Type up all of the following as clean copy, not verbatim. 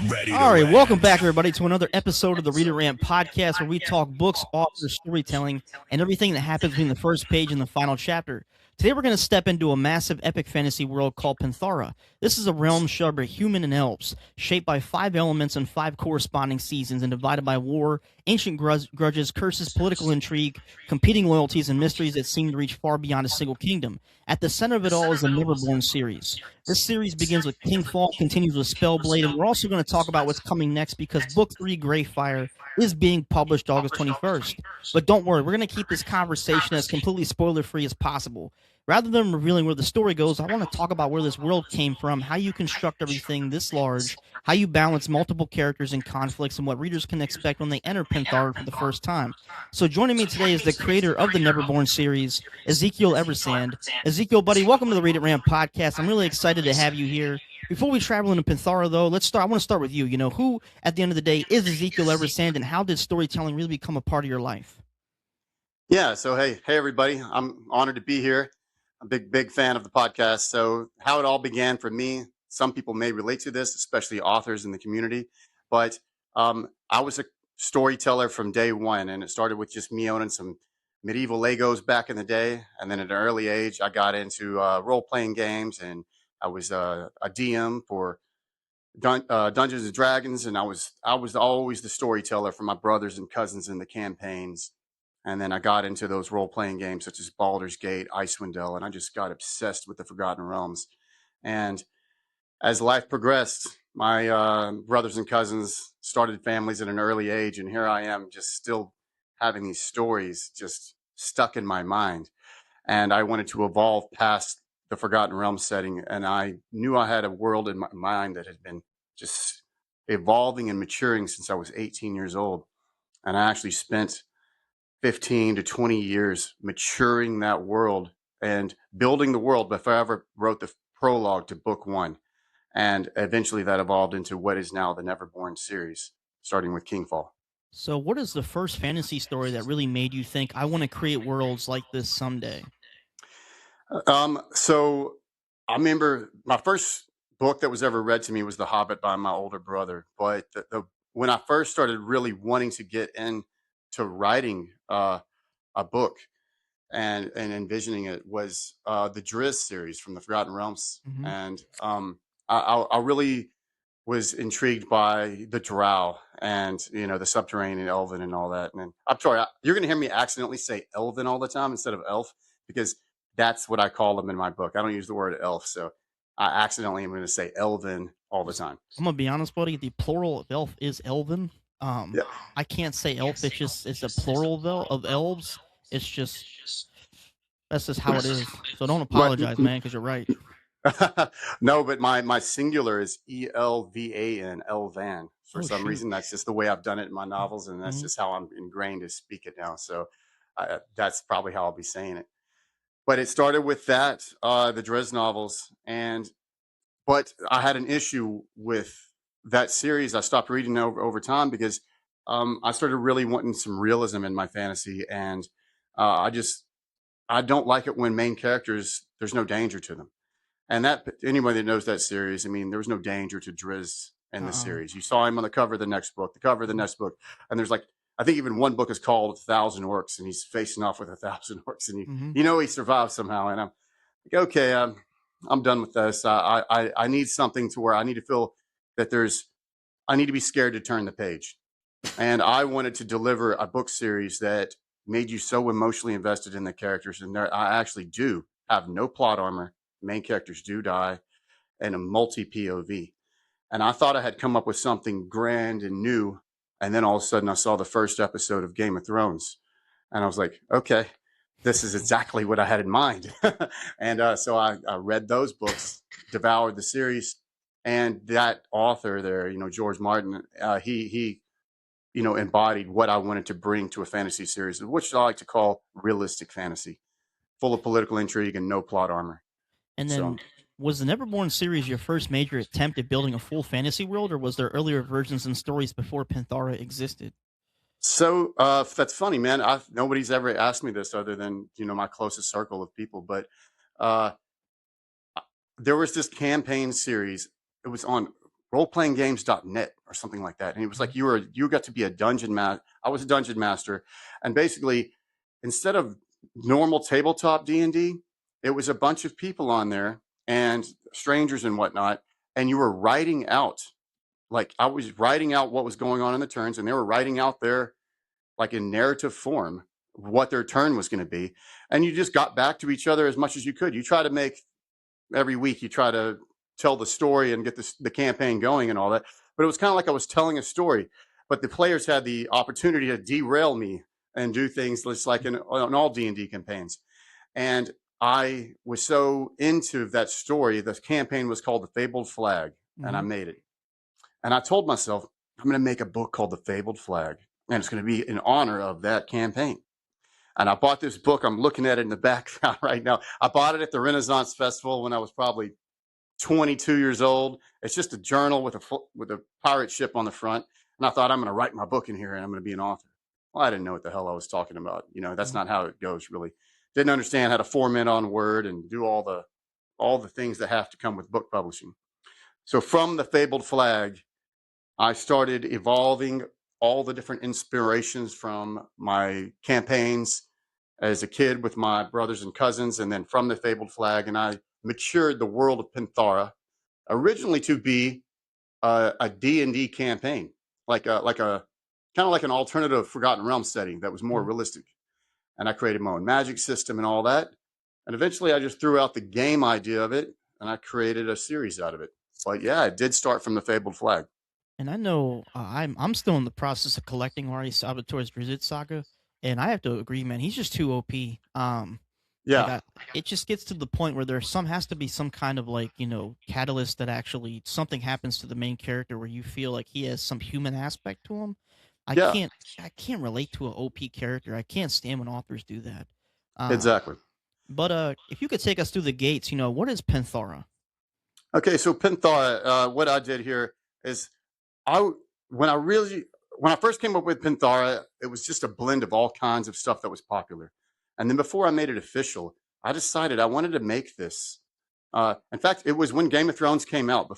All right, welcome back, everybody, to another episode of the Reader Rant podcast, where we talk books, authors, storytelling, and everything that happens between the first page and the final chapter. Today, we're going to step into a massive epic fantasy world called Panthara. This is a realm shared by human and elves, shaped by 5 elements and 5 corresponding seasons, and divided by war, ancient grudges, curses, political intrigue, competing loyalties, and mysteries that seem to reach far beyond a single kingdom. At the center of it all is the Neverborne series. This series begins with KingFall, continues with SpellBlade, and we're also going to talk about what's coming next because Book 3, Greyfire, is being published August 21st. But don't worry, we're going to keep this conversation as completely spoiler-free as possible. Rather than revealing where the story goes, I want to talk about where this world came from, how you construct everything this large, how you balance multiple characters and conflicts, and what readers can expect when they enter Panthara for the first time. So joining me today is the creator of the Neverborne series, Ezekiel Eversand. Ezekiel, buddy, welcome to the Read It Rant podcast. I'm really excited to have you here. Before we travel into Panthara, though, I want to start with you. You know, who, at the end of the day, is Ezekiel Eversand, and how did storytelling really become a part of your life? Yeah, so hey everybody, I'm honored to be here. I'm a big fan of the podcast. So how it all began for me, some people may relate to this, especially authors in the community, but I was a storyteller from day one, and it started with just me owning some medieval Legos back in the day. And then at an early age, I got into role-playing games, and I was a DM for Dungeons and Dragons, and I was always the storyteller for my brothers and cousins in the campaigns. And then I got into those role-playing games such as Baldur's Gate, Icewind Dale, and I just got obsessed with the Forgotten Realms. And as life progressed, my brothers and cousins started families at an early age, and here I am just still having these stories just stuck in my mind. And I wanted to evolve past the Forgotten Realms setting, and I knew I had a world in my mind that had been just evolving and maturing since I was 18 years old. And I actually spent 15 to 20 years maturing that world and building the world before I ever wrote the prologue to book 1. And eventually that evolved into what is now the Neverborne series, starting with KingFall. So what is the first fantasy story that really made you think, I want to create worlds like this someday? So I remember my first book that was ever read to me was The Hobbit by my older brother. But when I first started really wanting to get into writing a book and envisioning it was the Driz series from the Forgotten Realms. Mm-hmm. And I really was intrigued by the Drow and, the subterranean elven and all that. And I'm sorry, you're going to hear me accidentally say elven all the time instead of elf, because that's what I call them in my book. I don't use the word elf. So I accidentally am going to say elven all the time. I'm going to be honest, buddy. The plural of elf is elven. Yeah. I can't say elf. It's a plural of elves. It's just, that's just how it is. So don't apologize, man, because you're right. No, but my singular is Elvan, Elvan. For some reason, that's just the way I've done it in my novels, and that's just how I'm ingrained to speak it now. So that's probably how I'll be saying it. But it started with that, the Driz novels, but I had an issue with that series. I stopped reading over time because I started really wanting some realism in my fantasy, and I don't like it when main characters, there's no danger to them. And that anybody that knows that series, I mean, there was no danger to Driz in the series. You saw him on the cover of the next book, and there's I think even one book is called 1,000 Orcs, and he's facing off with 1,000 orcs, and he survived somehow. And I'm like, okay, I'm done with this. I need something to where I need to feel that I need to be scared to turn the page. And I wanted to deliver a book series that made you so emotionally invested in the characters. And I actually do have no plot armor. Main characters do die, and a multi POV. And I thought I had come up with something grand and new. And then all of a sudden I saw the first episode of Game of Thrones. And I was like, okay, this is exactly what I had in mind. And so I read those books, devoured the series. And that author there, George Martin, he embodied what I wanted to bring to a fantasy series, which I like to call realistic fantasy, full of political intrigue and no plot armor. And then, was the Neverborne series your first major attempt at building a full fantasy world, or was there earlier versions and stories before Panthara existed? So that's funny, man. Nobody's ever asked me this other than my closest circle of people. But there was this campaign series. It was on roleplayinggames.net or something like that. And it was like you got to be a dungeon master. I was a dungeon master, and basically, instead of normal tabletop D&D, it was a bunch of people on there and strangers and whatnot, and you were writing out, like I was writing out what was going on in the turns, and they were writing out their, like in narrative form, what their turn was going to be, and you just got back to each other as much as you could. You try to make every week, you try to tell the story and get the campaign going and all that. But it was kind of like I was telling a story, but the players had the opportunity to derail me and do things just like in all D&D campaigns. And I was so into that story. The campaign was called The Fabled Flag, and I made it. And I told myself, I'm going to make a book called The Fabled Flag, and it's going to be in honor of that campaign. And I bought this book. I'm looking at it in the background right now. I bought it at the Renaissance Festival when I was probably 22 years old. It's just a journal with a pirate ship on the front. And I thought, I'm going to write my book in here and I'm going to be an author. Well, I didn't know what the hell I was talking about. That's not how it goes, really. Didn't understand how to format on Word and do all the things that have to come with book publishing. So from The Fabled Flag, I started evolving all the different inspirations from my campaigns as a kid with my brothers and cousins, and then from The Fabled Flag, and I matured the world of Penthara, originally to be a D&D campaign, like a kind of like an alternative Forgotten Realms setting that was more realistic. And I created my own magic system and all that. And eventually I just threw out the game idea of it, and I created a series out of it. But yeah, it did start from The Fabled Flag. And I know I'm still in the process of collecting Ari Salvatore's Drizzt saga, and I have to agree, man, he's just too OP. Like Yeah, it just gets to the point where has to be some kind of like catalyst that actually something happens to the main character where you feel like he has some human aspect to him. I yeah, can't I can't relate to an OP character. I can't stand when authors do that. Um, exactly. but if you could take us through the gates, what is Penthara? Okay, so Penthara, what I did here is I when I really when I first came up with Penthara, it was just a blend of all kinds of stuff that was popular. And then before I made it official, I decided I wanted to make this. In fact, it was when Game of Thrones came out.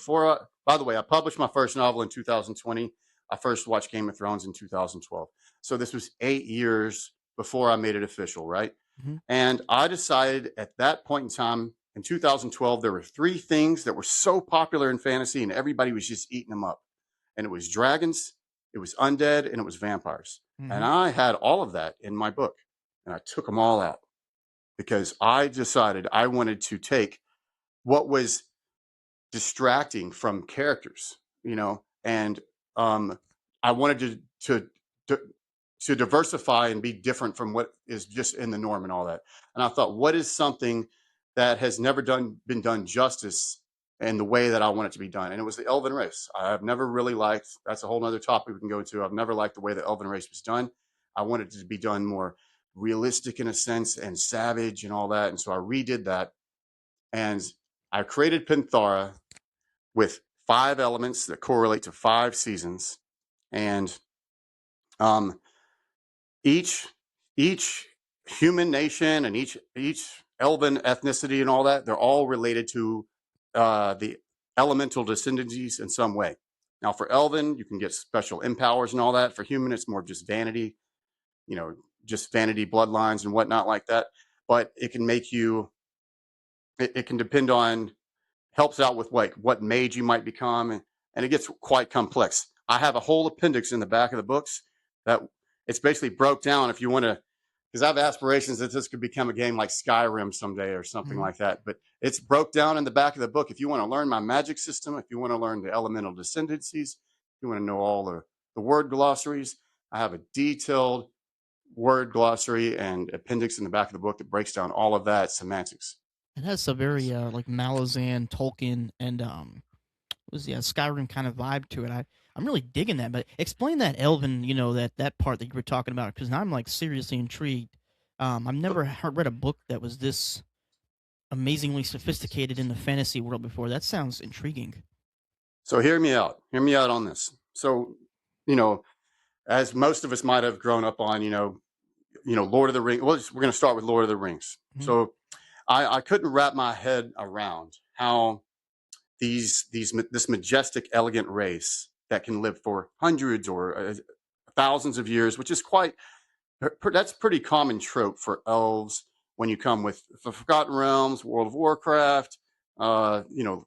By the way, I published my first novel in 2020. I first watched Game of Thrones in 2012. So this was 8 years before I made it official, right? Mm-hmm. And I decided at that point in time, in 2012, there were three things that were so popular in fantasy, and everybody was just eating them up. And it was dragons, it was undead, and it was vampires. Mm-hmm. And I had all of that in my book, and I took them all out because I decided I wanted to take what was distracting from characters, and I wanted to to diversify and be different from what is just in the norm and all that. And I thought, what is something that has never been done justice in the way that I want it to be done? And it was the elven race. I've never really liked. That's a whole other topic we can go to. I've never liked the way the elven race was done. I wanted it to be done more realistic in a sense and savage and all that. And so I redid that, and I created Penthara with 5 elements that correlate to 5 seasons, and um, each human nation and each elven ethnicity and all that, they're all related to the elemental descendancies in some way. Now, for elven, you can get special empowers and all that. For human, it's more just vanity, just vanity bloodlines and whatnot like that. But it can make you. It can depend on helps out with like what mage you might become, and it gets quite complex. I have a whole appendix in the back of the books that it's basically broke down if you want to, because I have aspirations that this could become a game like Skyrim someday or something Mm-hmm. like that. But it's broke down in the back of the book. If you want to learn my magic system, if you want to learn the elemental descendancies, if you want to know all the word glossaries, I have a detailed word glossary and appendix in the back of the book that breaks down all of that semantics. It has a very like Malazan, Tolkien, and Skyrim kind of vibe to it. I'm really digging that. But explain that Elven, that part that you were talking about, because now I'm like seriously intrigued. I've never read a book that was this amazingly sophisticated in the fantasy world before. That sounds intriguing. So hear me out. Hear me out on this. So, you know, as most of us might have grown up on, Lord of the Rings. Well, we're going to start with Lord of the Rings. Mm-hmm. So I couldn't wrap my head around how this majestic, elegant race that can live for hundreds or thousands of years, which is quite that's pretty common trope for elves when you come with the Forgotten Realms, World of Warcraft, the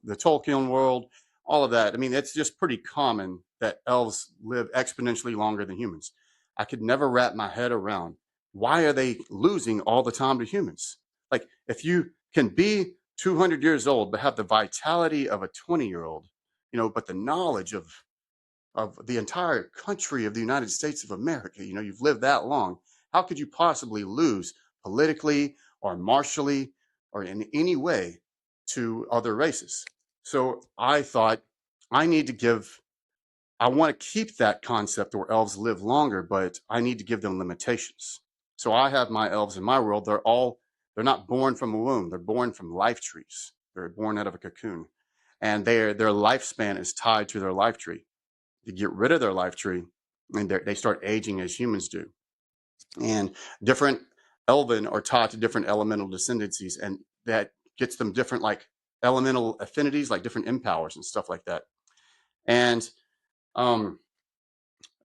Tolkien world, all of that. I mean, it's just pretty common that elves live exponentially longer than humans. I could never wrap my head around why are they losing all the time to humans? Like, if you can be 200 years old but have the vitality of a 20-year-old, but the knowledge of the entire country of the United States of America. You've lived that long. How could you possibly lose politically or martially or in any way to other races? So I thought I need to I want to keep that concept where elves live longer, but I need to give them limitations. So I have my elves in my world. They're not born from a womb. They're born from life trees. They're born out of a cocoon. And their lifespan is tied to their life tree. To get rid of their life tree, and they start aging as humans do. And different elven are taught to different elemental descendancies, and that gets them different like elemental affinities, like different empowers and stuff like that. And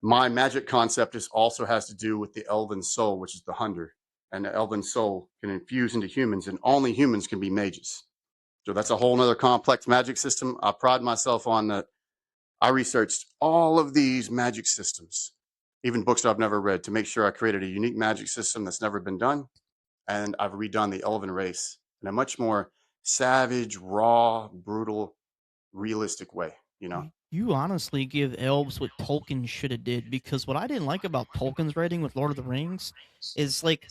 my magic concept also has to do with the elven soul, which is the hunter. And the elven soul can infuse into humans, and only humans can be mages. So that's a whole other complex magic system. I pride myself on that. I researched all of these magic systems, even books that I've never read, to make sure I created a unique magic system that's never been done. And I've redone the elven race in a much more savage, raw, brutal, realistic way, You honestly give elves what Tolkien should have did, because what I didn't like about Tolkien's writing with Lord of the Rings is like,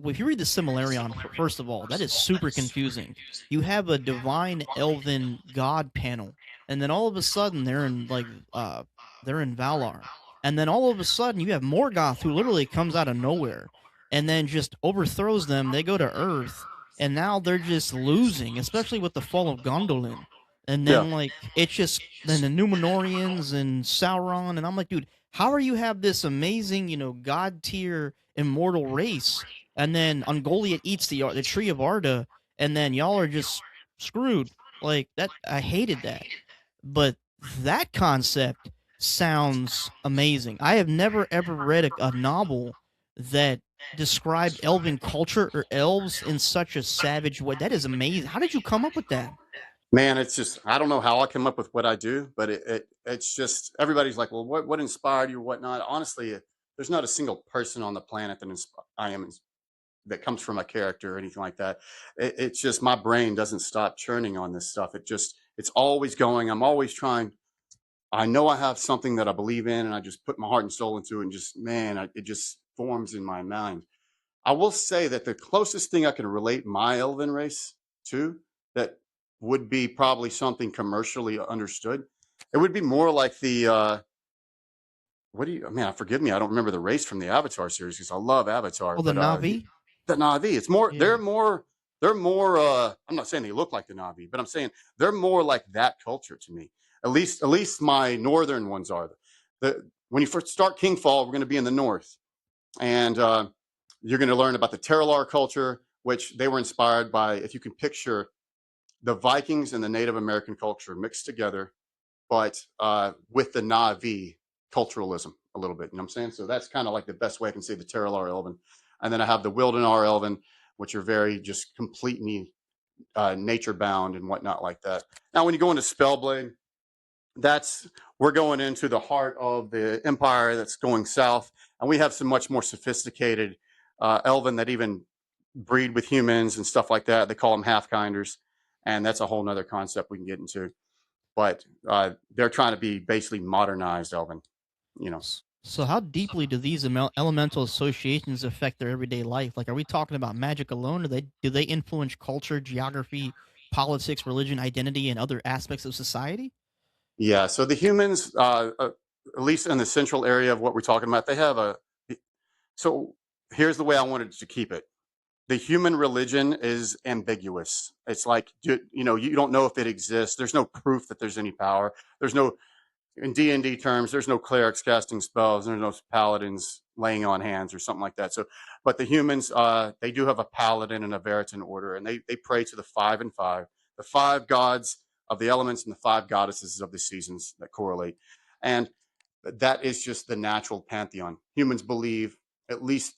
if you read the Silmarillion, first of all, that is super confusing. You have a divine elven god panel, and then all of a sudden they're in Valar, and then all of a sudden you have Morgoth who literally comes out of nowhere and then just overthrows them. They go to Earth, and now they're just losing, especially with the fall of Gondolin. And Yeah. then like it's just then the Numenorians and Sauron, and I'm like, dude, how are you have this amazing, god tier immortal race, and then Ungoliant eats the tree of Arda, and then y'all are just screwed. Like that, I hated that. But that concept sounds amazing. I have never ever read a novel that described elven culture or elves in such a savage way. That is amazing. How did you come up with that? Man, it's just I don't know how I come up with what I do, but it's just everybody's like, well, what inspired you or whatnot. Honestly, there's not a single person on the planet that comes from a character or anything like that. It's just my brain doesn't stop churning on this stuff. It's always going. I'm always trying. I know I have something that I believe in, and I just put my heart and soul into it, and just it just forms in my mind. I will say that the closest thing I can relate my elven race to that would be probably something commercially understood. It would be more like the what do you man, forgive me, I don't remember the race from the Avatar series because I love Avatar, Oh, the but Navi. the Navi, it's more Yeah. they're more I'm not saying they look like the Navi, but I'm saying they're more like that culture to me. At least my northern ones are. When you first start KingFall, we're going to be in the north, and you're going to learn about the Terralar culture, which they were inspired by. If you can picture the Vikings and the Native American culture mixed together, but with the Na'vi culturalism a little bit. You know what I'm saying? So that's kind of like the best way I can say the Terralar Elven. And then I have the Wildenar Elven, which are very just completely nature bound and whatnot like that. Now, when you go into Spellblade, we're going into the heart of the empire that's going south, and we have some much more sophisticated elven that even breed with humans and stuff like that. They call them half-kinders, and that's a whole nother concept we can get into. But they're trying to be basically modernized elven. So, how deeply do these elemental associations affect their everyday life? Like, are we talking about magic alone? Do they influence culture, geography, politics, religion, identity, and other aspects of society? Yeah. So the humans, at least in the central area of what we're talking about, they have a. So here's the way I wanted to keep it. The human religion is ambiguous. It's like you don't know if it exists. There's no proof that there's any power. There's no in D&D terms. There's no clerics casting spells. There's no paladins laying on hands or something like that. So, but the humans, they do have a paladin and a Veritan order, and they pray to the 5 and 5, the 5 gods of the elements and the 5 goddesses of the seasons that correlate. And that is just the natural pantheon. Humans believe, at least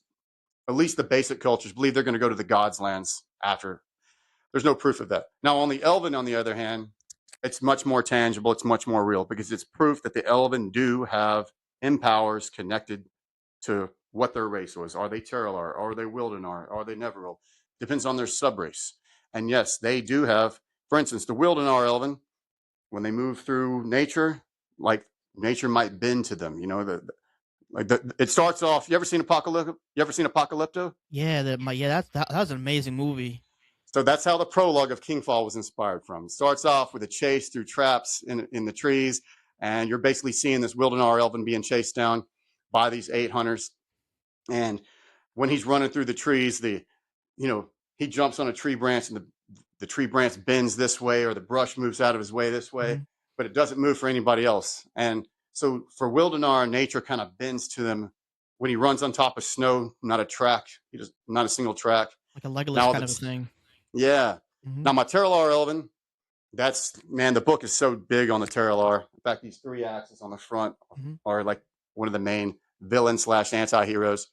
the basic cultures believe, they're going to go to the gods' lands after. There's no proof of that. Now, on the Elven, on the other hand, it's much more tangible. It's much more real because it's proof that the Elven do have empowers connected to what their race was. Are they Terralar? Are they Wildenar? Are they Neverworld? Depends on their subrace. And yes, they do have, for instance, the Wildenar Elven, when they move through nature, like nature might bend to them. It starts off. You ever seen Apocalypto? Yeah, that was an amazing movie. So that's how the prologue of KingFall was inspired from. It starts off with a chase through traps in the trees, and you're basically seeing this Wildenar Elven being chased down by these 8 hunters. And when he's running through the trees, he jumps on a tree branch, and the tree branch bends this way, or the brush moves out of his way this way, but it doesn't move for anybody else. And so for Wildenar, nature kind of bends to them when he runs on top of snow, not a single track. Like a Legolas kind of a thing. Yeah. Now my Terralar Elven, the book is so big on the Terralar. In fact, these 3 axes on the front are like one of the main villains / anti-heroes.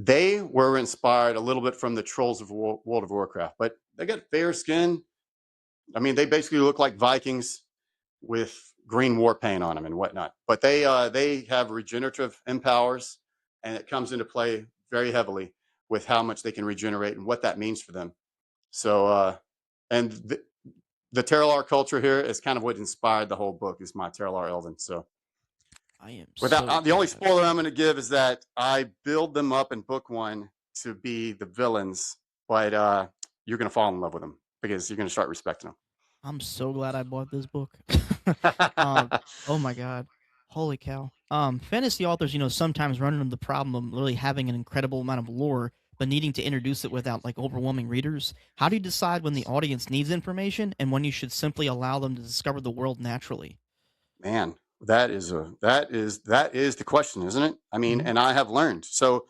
They were inspired a little bit from the trolls of World of Warcraft, but they got fair skin. I mean, they basically look like Vikings with green war paint on them and whatnot. But they have regenerative empowers, and it comes into play very heavily with how much they can regenerate and what that means for them. So, and the Terralar culture here is kind of what inspired the whole book, is my Terralar Elven. So the only spoiler I'm going to give is that I build them up in book 1 to be the villains, but you're going to fall in love with them because you're going to start respecting them. I'm so glad I bought this book. Oh my god. Holy cow. Fantasy authors, sometimes run into the problem of really having an incredible amount of lore, but needing to introduce it without like overwhelming readers. How do you decide when the audience needs information and when you should simply allow them to discover the world naturally? Man, that is the question, isn't it? I mean, and I have learned. So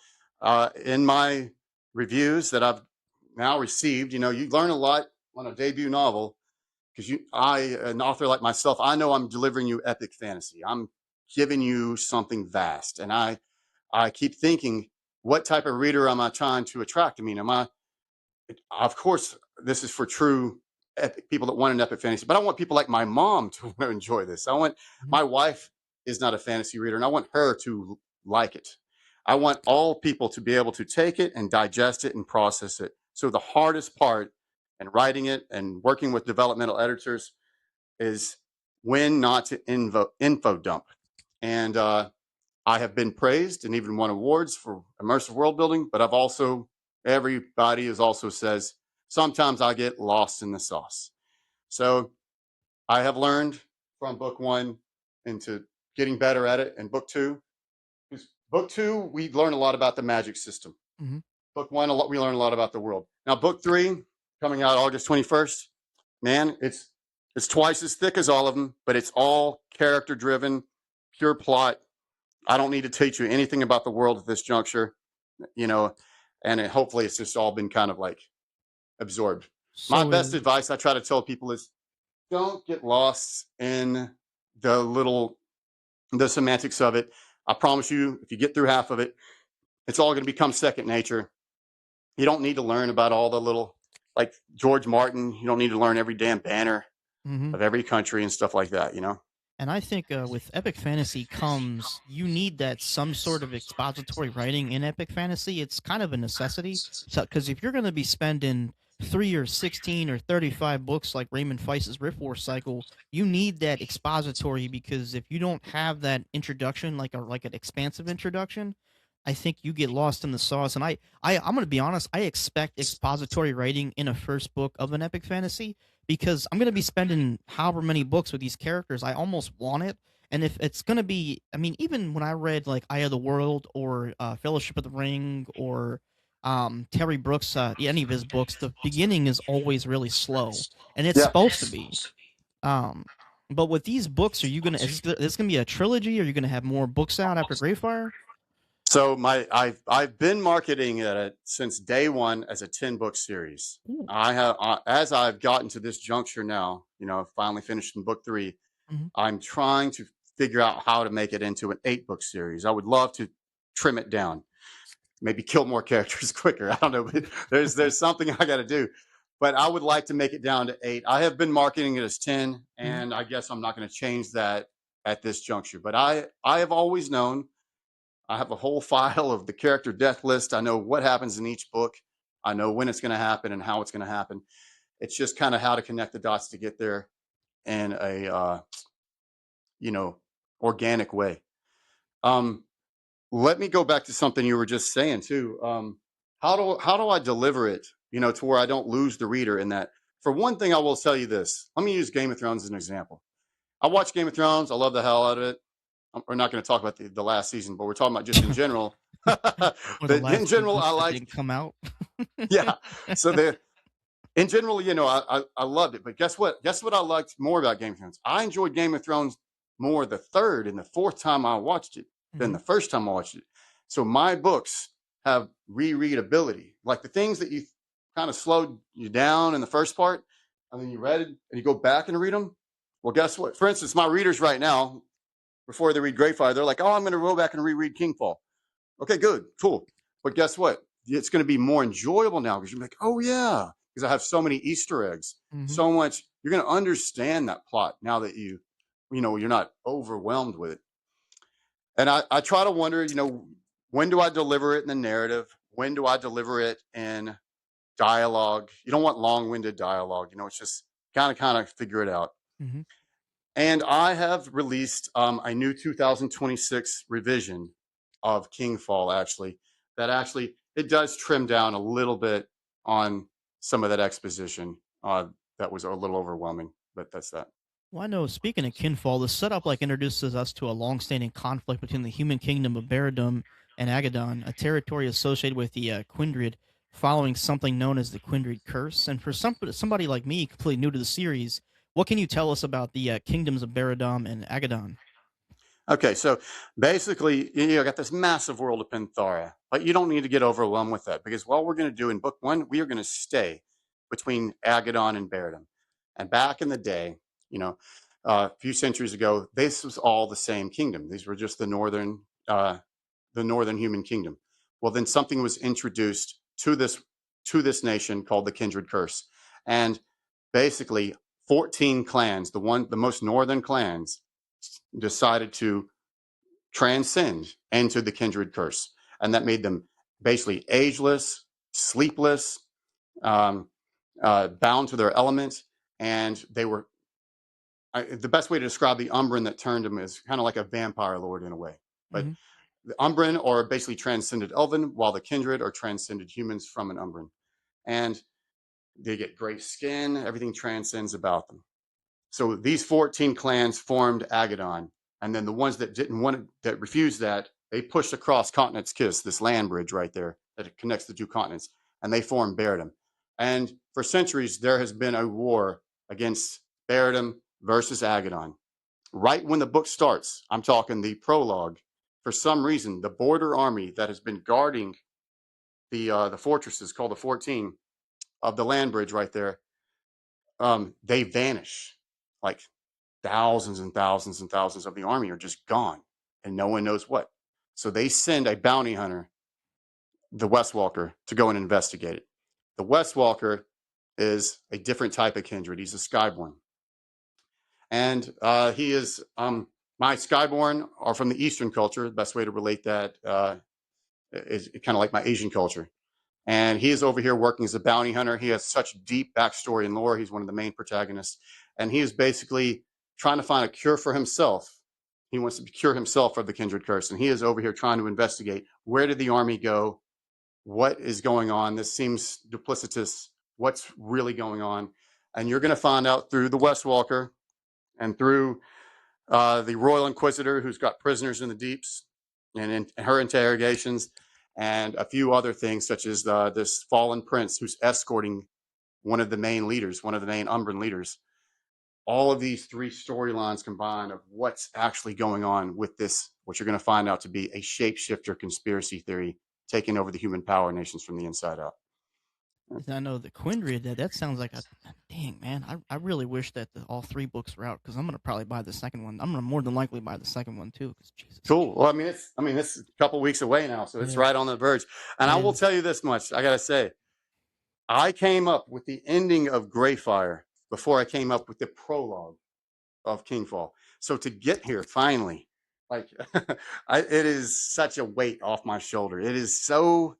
in my reviews that I've now received, you learn a lot on a debut novel because an author like myself, I know I'm delivering you epic fantasy. I'm giving you something vast. And I keep thinking, what type of reader am I trying to attract? I mean, of course, this is for true epic people that want an epic fantasy, but I want people like my mom to want to enjoy this. My wife is not a fantasy reader, and I want her to like it. I want all people to be able to take it and digest it and process it. So the hardest part in writing it and working with developmental editors is when not to info dump. And I have been praised and even won awards for immersive world building, but everybody also says, sometimes I get lost in the sauce. So I have learned from book 1 into getting better at it. And book 2, because book 2, we learn a lot about the magic system. Book 1, we learn a lot about the world. Now, book 3, coming out August 21st, man, it's twice as thick as all of them, but it's all character driven, pure plot. I don't need to teach you anything about the world at this juncture, and hopefully it's just all been kind of like absorbed. My best advice I try to tell people is don't get lost in the semantics of it. I promise you, if you get through half of it, it's all going to become second nature. You don't need to learn about all the little, like George Martin, you don't need to learn every damn banner of every country and stuff like that, And I think with epic fantasy comes, you need that some sort of expository writing in epic fantasy. It's kind of a necessity. Because if you're going to be spending 3 or 16 or 35 books like Raymond Feist's Rift War cycle, you need that expository, because if you don't have that introduction, like an expansive introduction, I think you get lost in the sauce. And I'm going to be honest, I expect expository writing in a first book of an epic fantasy, because I'm going to be spending however many books with these characters. I almost want it. And if it's going to be, I mean, even when I read like Eye of the World or Fellowship of the Ring or Terry Brooks, any of his books, the beginning is always really slow, and it's supposed to be. But with these books, are you gonna is this gonna be a trilogy? Are you gonna have more books out after Greyfire? So I've been marketing it since day one as a 10-book series. Ooh. I have as I've gotten to this juncture now, finally finished in book 3. Mhm. I'm trying to figure out how to make it into an 8-book series. I would love to trim it down, maybe kill more characters quicker. I don't know, but there's something I got to do. But I would like to make it down to 8. I have been marketing it as 10, Mhm. and I guess I'm not going to change that at this juncture. But I have always known. I have a whole file of the character death list. I know what happens in each book. I know when it's going to happen and how it's going to happen. It's just kind of how to connect the dots to get there in a you know organic way. Um, Let me go back to something you were just saying too. How do I deliver it? To where I don't lose the reader. In that, for one thing, I will tell you this. Let me use Game of Thrones as an example. I watch Game of Thrones. I love the hell out of it. We're not going to talk about the last season, but we're talking about just in general. One of the In last 2 general, I books that like. didn't come out. Yeah. So in general, I loved it. But guess what? Guess what I liked more about Game of Thrones? I enjoyed Game of Thrones more the third and the fourth time I watched it than Mhm. the first time I watched it. So my books have rereadability. Like the things that you kind of slowed you down in the first part, and then you read it and you go back and read them. Well, guess what? For instance, my readers right now, before they read Greyfire, they're like, "Oh, I'm going to go back and reread KingFall." Okay, good, cool. But guess what? It's going to be more enjoyable now because you're like, "Oh yeah," because I have so many Easter eggs, Mhm. so much. You're going to understand that plot now that you're not overwhelmed with it. And I try to wonder, when do I deliver it in the narrative? When do I deliver it in dialogue? You don't want long-winded dialogue. It's just kind of figure it out. Mhm. And I have released a new 2026 revision of Kingfall, actually, that actually it does trim down a little bit on some of that exposition that was a little overwhelming, but that's that. Well, I know, speaking of kinfall, the setup introduces us to a long-standing conflict between the human kingdom of Baradum and Agadon, a territory associated with the Quindrid, following something known as the Quindrid Curse. And for somebody like me, completely new to the series, what can you tell us about the kingdoms of Baradum and Agadon? Okay, so basically, you got this massive world of Penthara, but you don't need to get overwhelmed with that because what we're going to do in book 1, we are going to stay between Agadon and Baradum. And back in the day, a few centuries ago, this was all the same kingdom. These were just the northern human kingdom. Well, then something was introduced to this nation called the Kindred Curse, and basically 14 clans, the most northern clans, decided to transcend into the Kindred Curse, and that made them basically ageless, sleepless, um, bound to their element, and they were. The best way to describe the Umbran that turned them is kind of like a vampire lord in a way, but Hmm. the Umbran are basically transcended Elven, while the Kindred are transcended humans from an Umbran. And they get great skin, everything transcends about them. So these 14 clans formed Agadon. And then the ones that didn't want it, that refused that, they pushed across Continent's Kiss, this land bridge right there that connects the two continents, and they formed Baradum. And for centuries, there has been a war against Baradum versus Agadon. Right when the book starts, I'm talking the prologue, for some reason, the border army that has been guarding the fortresses called the 14 of the land bridge right there, they vanish. Like thousands and thousands and thousands of the army are just gone, and no one knows what. So they send a bounty hunter, the Westwalker, to go and investigate it. The Westwalker is a different type of kindred. He's a Skyborn, and he is my Skyborn are from the Eastern culture. The best way to relate that is kind of like my Asian culture. And he is over here working as a bounty hunter. He has such deep backstory and lore. He's one of the main protagonists. And he is basically trying to find a cure for himself. He wants to cure himself of the kindred curse. And he is over here trying to investigate, where did the army go? What is going on? This seems duplicitous. What's really going on? And you're going to find out through the Westwalker and through the Royal Inquisitor, who's got prisoners in the deeps, and in her interrogations, and a few other things, such as this fallen prince who's escorting one of the main leaders, one of the main Umbran leaders. all of these three storylines combined of what's actually going on with this, what you're going to find out to be a shapeshifter conspiracy theory taking over the human power nations from the inside out. I know the Quindred. That sounds like a dang man. I really wish that all three books were out because I'm gonna probably buy the second one. I'm gonna more than likely buy the second one too. Because Jesus. Cool. Well, it's a couple weeks away now, so it's right on the verge. And I will tell you this much: I gotta say, I came up with the ending of Greyfire before I came up with the prologue of KingFall. So to get here finally, like it is such a weight off my shoulder. It is so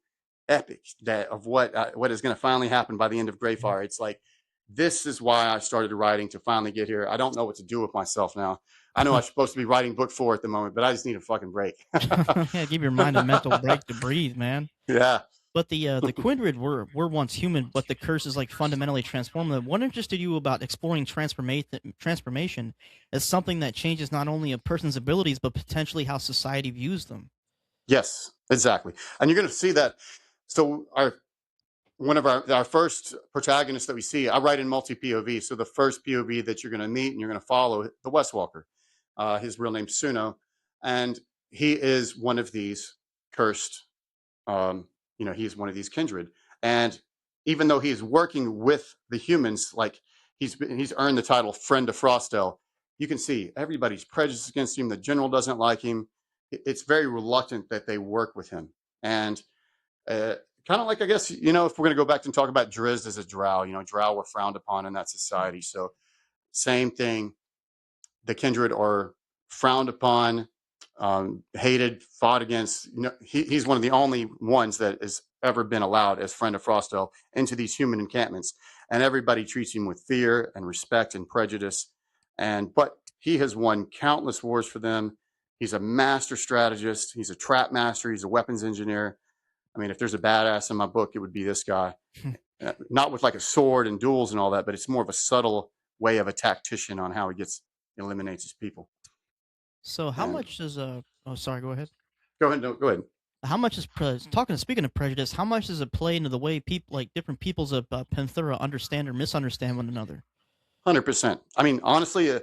epic that of what is going to finally happen by the end of Greyfire. It's like this is why I started writing to finally get here. I don't know what to do with myself now. I know I'm supposed to be writing book 4 at the moment, but I just need a fucking break. Yeah, give your mind a mental break to breathe, man. Yeah. But the Quindred were once human, but the curse is like fundamentally transformed them. What interested you about exploring transformation as something that changes not only a person's abilities but potentially how society views them? Yes, exactly. And you're going to see that. So one of our first protagonists that we see, I write in multi POV. So the first POV that you're going to meet and you're going to follow, the West Walker, his real name's Suno, and he is one of these cursed. He's one of these kindred, and even though he's working with the humans, like he's earned the title Friend of Frostel. You can see everybody's prejudiced against him. The general doesn't like him. It's very reluctant that they work with him, and kind of like, I guess, if we're going to go back and talk about Drizzt as a drow, drow were frowned upon in that society. So same thing. The kindred are frowned upon, hated, fought against. He's one of the only ones that has ever been allowed as Friend of Frostel into these human encampments. And everybody treats him with fear and respect and prejudice. But he has won countless wars for them. He's a master strategist. He's a trap master. He's a weapons engineer. I mean, if there's a badass in my book, it would be this guy. Not with like a sword and duels and all that, but it's more of a subtle way of a tactician on how he eliminates his people. So how much does oh, sorry, go ahead. Go ahead. No, go ahead. How much is speaking of prejudice? How much does it play into the way people, like different peoples of Panthera, understand or misunderstand one another? 100%. I mean, honestly,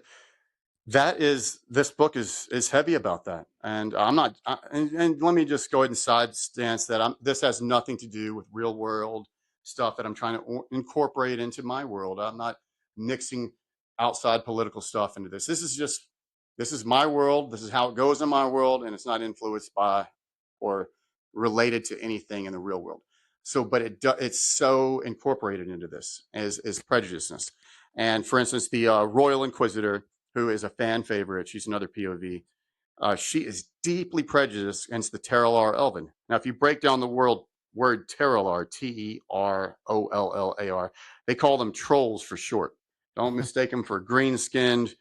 this book is heavy about that, and I'm not. And let me just go ahead and side stance that this has nothing to do with real world stuff that I'm trying to incorporate into my world. I'm not mixing outside political stuff into this. This is my world. This is how it goes in my world, and it's not influenced by or related to anything in the real world. So, but it's so incorporated into this as prejudiceness. And for instance, the Royal Inquisitor, who is a fan favorite, she's another POV. She is deeply prejudiced against the Terralar Elven. Now, if you break down the word Terralar, Terollar, they call them trolls for short. Don't mistake them for green-skinned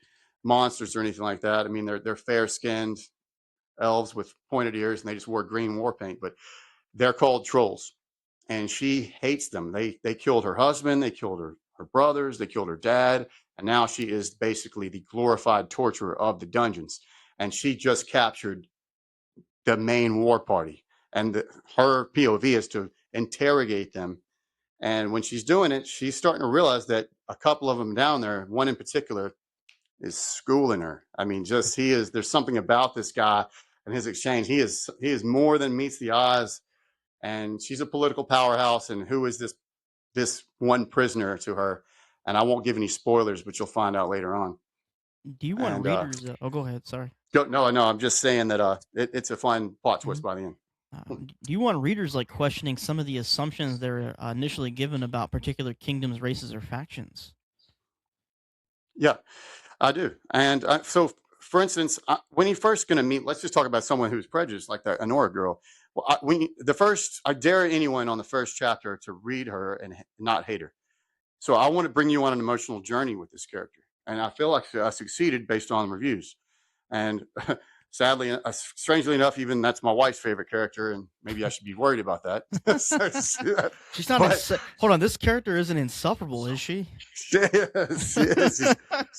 monsters or anything like that. I mean, they're fair-skinned elves with pointed ears, and they just wore green war paint, but they're called trolls. And she hates them. They killed her husband, they killed her brothers, they killed her dad, and now she is basically the glorified torturer of the dungeons. And she just captured the main war party, and her POV is to interrogate them. And when she's doing it, she's starting to realize that a couple of them down there, one in particular, is schooling her. I mean, there's something about this guy and his exchange. He is more than meets the eyes, and she's a political powerhouse. And who is this one prisoner to her? And I won't give any spoilers, but you'll find out later on. Do you want readers? Oh, go ahead. Sorry. No. I'm just saying that it's a fun plot twist by the end. Do you want readers like questioning some of the assumptions they're initially given about particular kingdoms, races, or factions? Yeah, I do. And so, for instance, when you're first going to meet, let's just talk about someone who's prejudiced, like the Anora girl. Well, I dare anyone on the first chapter to read her and not hate her. So I want to bring you on an emotional journey with this character. And I feel like I succeeded based on reviews. And sadly, strangely enough, even that's my wife's favorite character, and maybe I should be worried about that. She's not. Hold on, this character isn't insufferable, is she? She is.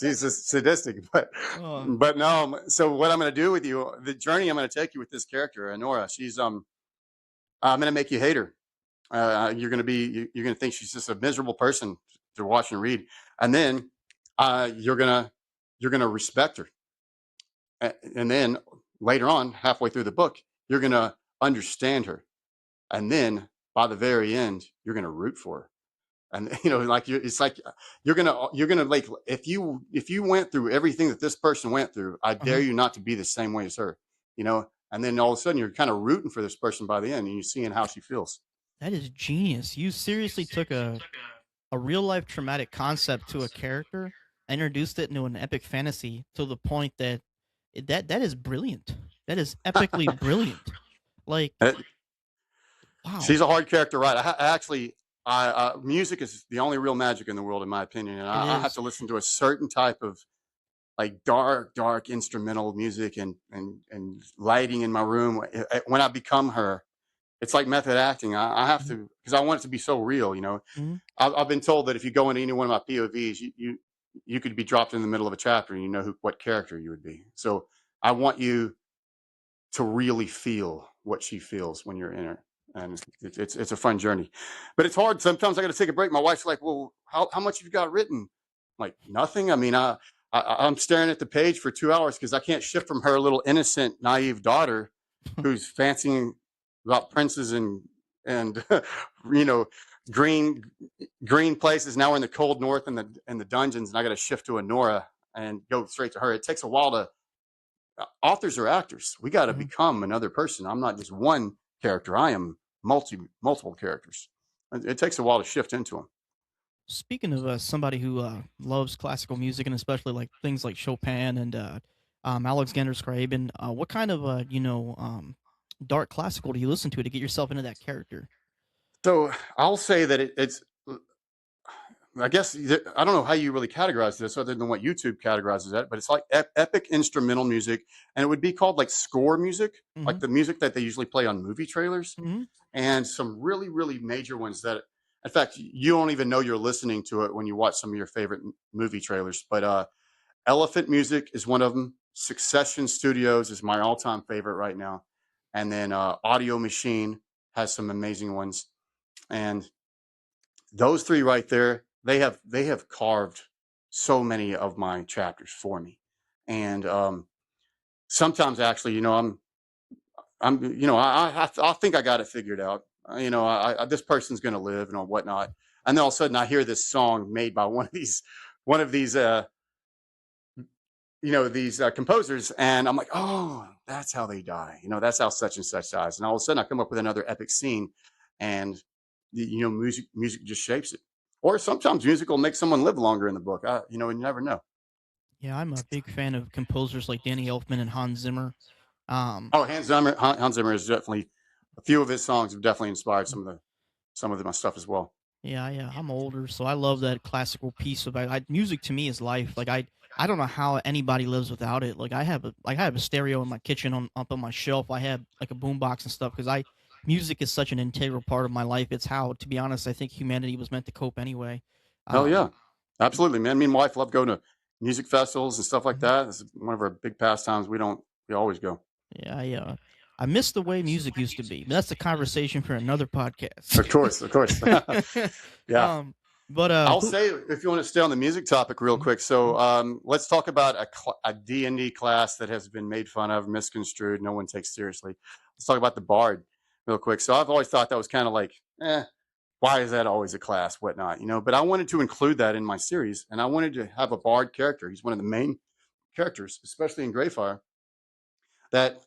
She's just sadistic, but no. So what I'm going to do with you, the journey I'm going to take you with this character, Anora. She's I'm going to make you hate her. You're going to think she's just a miserable person to watch and read, and then you're gonna respect her, and then later on, halfway through the book, you're gonna understand her, and then by the very end, you're gonna root for her. And like it's like you're gonna like if you went through everything that this person went through, I dare Uh-huh. you not to be the same way as her. And then all of a sudden you're kind of rooting for this person by the end, and you're seeing how she feels. That is genius. You seriously took a real life traumatic concept to a character, introduced it into an epic fantasy to the point that that is brilliant. That is epically brilliant. Like, Uh, wow. She's a hard character, right? Music is the only real magic in the world, in my opinion, and It I have is. to listen to a certain type of like dark instrumental music and lighting in my room. When I become her, it's like method acting. I have Mhm. to, because I want it to be so real. Mhm. I've been told that if you go into any one of my POVs, you could be dropped in the middle of a chapter and you know what character you would be. So I want you to really feel what she feels when you're in her. And it's a fun journey, but it's hard. Sometimes I got to take a break. My wife's like, "Well, how much have you got written?" I'm like, nothing. I mean, I'm staring at the page for 2 hours because I can't shift from her little innocent, naive daughter who's fancying about princes and you know green green places. Now we're in the cold north and the dungeons, and I got to shift to Honora and go straight to her. It takes a while to authors are actors. We got to Mhm. become another person. I'm not just one character. I am multiple characters. It takes a while to shift into them. Speaking of somebody who loves classical music and especially like things like Chopin and Alexander Scriabin, what kind of dark classical do you listen to get yourself into that character? So I'll say that it's. I guess I don't know how you really categorize this, other than what YouTube categorizes it. But it's like epic instrumental music, and it would be called like score music, Mm-hmm. like the music that they usually play on movie trailers, Mm-hmm. and some really major ones that, in fact, you don't even know you're listening to it when you watch some of your favorite movie trailers. But Elephant Music is one of them. Succession Studios is my all-time favorite right now, and then Audio Machine has some amazing ones. And those three right there, they have carved so many of my chapters for me. And sometimes actually, I think I got it figured out. This person's going to live and whatnot. And then all of a sudden, I hear this song made by one of these composers, and I'm like, oh, that's how they die. That's how such and such dies. And all of a sudden, I come up with another epic scene, and music just shapes it. Or sometimes music will make someone live longer in the book. You never know. Yeah, I'm a big fan of composers like Danny Elfman and Hans Zimmer. Um, Oh, Hans Zimmer is definitely a few of his songs have definitely inspired some of my stuff as well. Yeah, yeah. I'm older, so I love that classical piece of music. To me is life. Like I don't know how anybody lives without it. Like I have a stereo in my kitchen on up on my shelf. I have like a boombox and stuff because I music is such an integral part of my life. It's how, to be honest, I think humanity was meant to cope anyway. Hell Um, yeah, absolutely, man. Me and my wife love going to music festivals and stuff like mhm. that. This is one of our big pastimes. We always go. Yeah, I miss the way music used to be. But that's a conversation for another podcast. Of course. Yeah. um, but I'll who? say, if you want to stay on the music topic real Mhm, quick. So mhm. let's talk about a D&D class that has been made fun of, misconstrued, no one takes seriously. Let's talk about the Bard real quick. So I've always thought that was kind of like, why is that always a class, whatnot, But I wanted to include that in my series, and I wanted to have a Bard character. He's one of the main characters, especially in Greyfire, that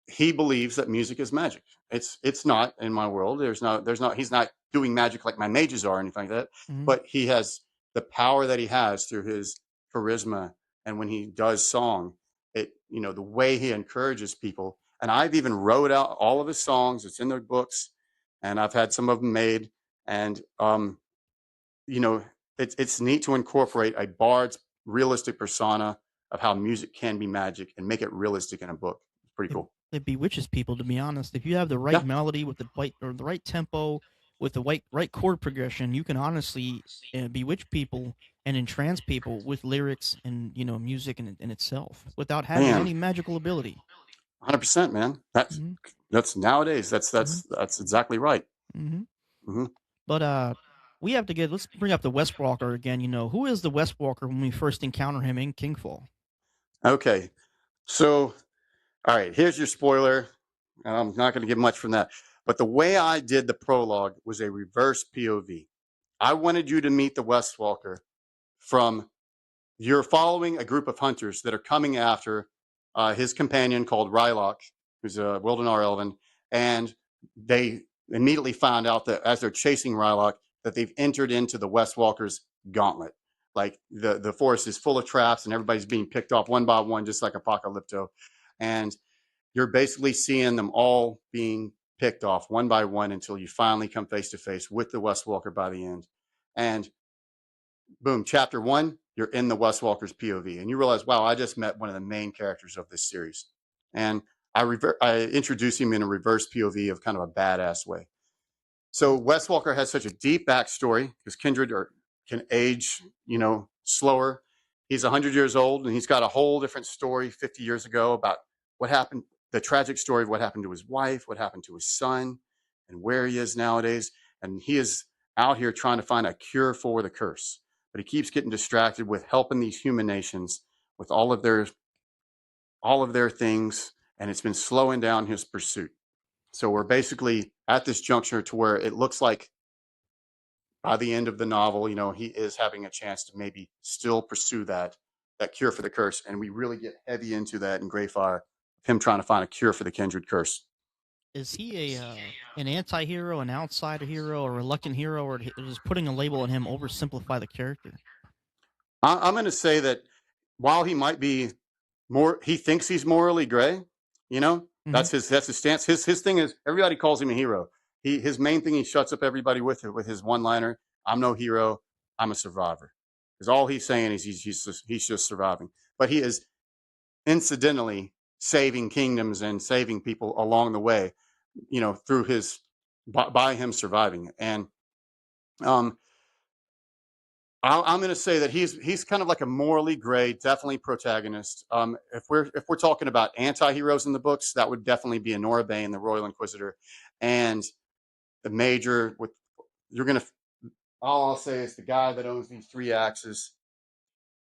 he believes that music is magic. It's not in my world. There's not he's not doing magic like my mages are or anything like that. Mhm. But he has the power that he has through his charisma, and when he does song, the way he encourages people. And I've even wrote out all of his songs. It's in their books, and I've had some of them made. And you know, it's neat to incorporate a bard's realistic persona of how music can be magic and make it realistic in a book. It's pretty It, cool. it bewitches people, to be honest. If you have the right Yeah. melody with the right or the right tempo with the right chord progression, you can honestly bewitch people and entrance people with lyrics and music in itself without having Man, any magical ability. 100%, man. Hmm. That's nowadays. That's Hmm. that's that's exactly right. Hmm. Hmm. But We have to get. Let's bring up the Westwalker again. Who is the Westwalker when we first encounter him in Kingfall? Okay, so all right, here's your spoiler. I'm not going to give much from that, but the way I did the prologue was a reverse POV. I wanted you to meet the Westwalker from you're following a group of hunters that are coming after his companion called Rylock, who's a Wildenar Elven, and they immediately find out that as they're chasing Rylock, that they've entered into the Westwalker's gauntlet. Like the forest is full of traps, and everybody's being picked off one by one, just like Apocalypto. And you're basically seeing them all being picked off one by one until you finally come face to face with the Westwalker by the end. And boom, chapter one, you're in the Westwalker's POV, and you realize, wow, I just met one of the main characters of this series. And I introduce him in a reverse POV of kind of a badass way. So Westwalker has such a deep backstory because Kindred can age, slower. He's 100 years old, and he's got a whole different story 50 years ago about what happened, the tragic story of what happened to his wife, what happened to his son, and where he is nowadays. And he is out here trying to find a cure for the curse. But he keeps getting distracted with helping these human nations with all of their things, and it's been slowing down his pursuit. So we're basically at this juncture to where it looks like by the end of the novel, he is having a chance to maybe still pursue that cure for the curse. And we really get heavy into that in Greyfire, him trying to find a cure for the Kindred curse. Is he an anti-hero, an outsider hero, a reluctant hero, or does putting a label on him oversimplify the character? I'm going to say that while he might be he thinks he's morally gray, Mm-hmm. that's his stance. His thing is everybody calls him a hero. His main thing, he shuts up everybody with his one liner: "I'm no hero, I'm a survivor." Because all he's saying is he's just surviving, but he is incidentally saving kingdoms and saving people along the way, through by him surviving. And um, I'm going to say that he's kind of like a morally gray, definitely protagonist. If we're talking about anti-heroes in the books, that would definitely be Anora Bane, the Royal Inquisitor, and the Major. With you're going to all I'll say is the guy that owns these three axes.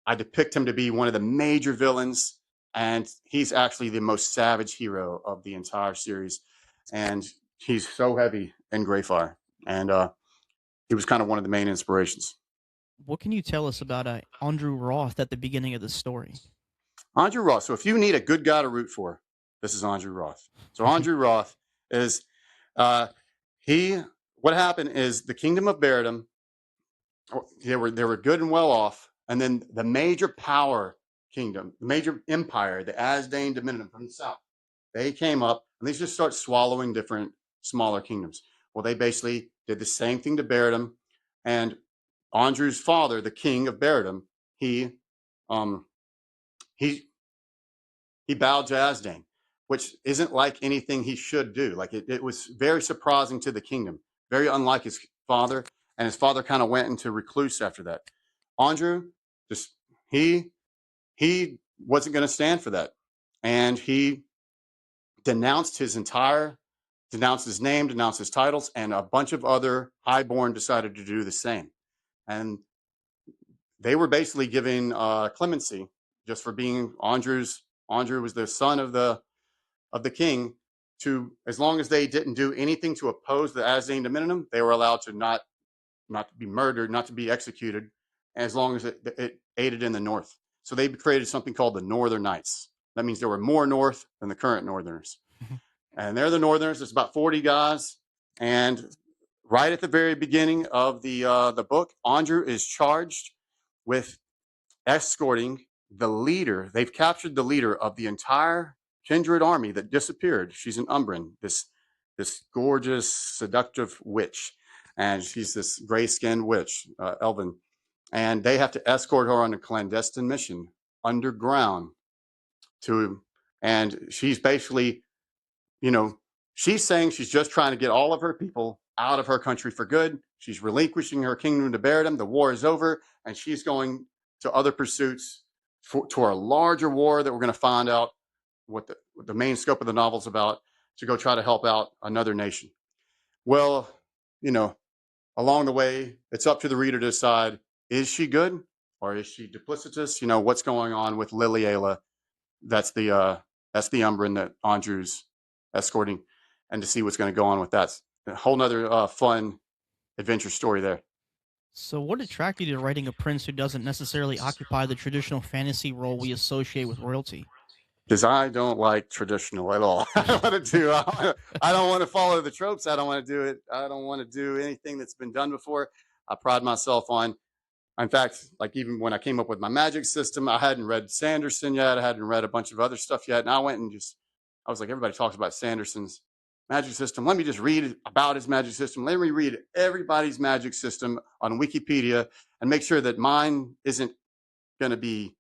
I depict him to be one of the major villains, and he's actually the most savage hero of the entire series. And he's so heavy in Greyfire, and he was kind of one of the main inspirations. What can you tell us about Andrew Roth at the beginning of the story? Andrew Roth. So if you need a good guy to root for, this is Andrew Roth. So Andrew Roth is he. What happened is the kingdom of Baradum. They were good and well off, and then the major power kingdom, the major empire, the Asdane Dominion from the south, they came up and they just start swallowing different smaller kingdoms. Well, they basically did the same thing to Baradum, and Andrew's father, the king of Baradum, he um, he he bowed to Asdane, which isn't like anything he should do. Like it was very surprising to the kingdom, very unlike his father. And his father kind of went into recluse after that. Andrew, just he wasn't going to stand for that, and he denounced denounced his name, denounced his titles, and a bunch of other highborn decided to do the same. And they were basically giving clemency just for being Andrew was the son of the king. To as long as they didn't do anything to oppose the Asdane Dominion, they were allowed to not to be murdered, not to be executed, as long as it aided in the north. So they created something called the Northern Knights. That means there were more north than the current Northerners. And they're the Northerners. It's about 40 guys. And right at the very beginning of the book, Andrew is charged with escorting the leader. They've captured the leader of the entire Kindred army that disappeared. She's an Umbran, this gorgeous, seductive witch, and she's this gray-skinned witch, Elven, and they have to escort her on a clandestine mission underground and she's basically, you know, she's saying she's just trying to get all of her people out of her country for good. She's relinquishing her kingdom to Baradum. The war is over, and she's going to other pursuits to a larger war that we're going to find out what the main scope of the novel is about, to go try to help out another nation. Well, you know, along the way, it's up to the reader to decide, is she good or is she duplicitous? What's going on with Lily Ayla? That's the Umbran that Andrew's escorting, and to see what's going to go on with that. A whole nother fun adventure story there. So, what attracted you to writing a prince who doesn't necessarily occupy the traditional fantasy role we associate with royalty? Because I don't like traditional at all. I don't want to do. I don't want to follow the tropes. I don't want to do it. I don't want to do anything that's been done before. I pride myself on. In fact, like even when I came up with my magic system, I hadn't read Sanderson yet. I hadn't read a bunch of other stuff yet, and I went and I was like, everybody talks about Sanderson's magic system. Let me just read about his magic system. Let me read everybody's magic system on Wikipedia and make sure that mine isn't going to be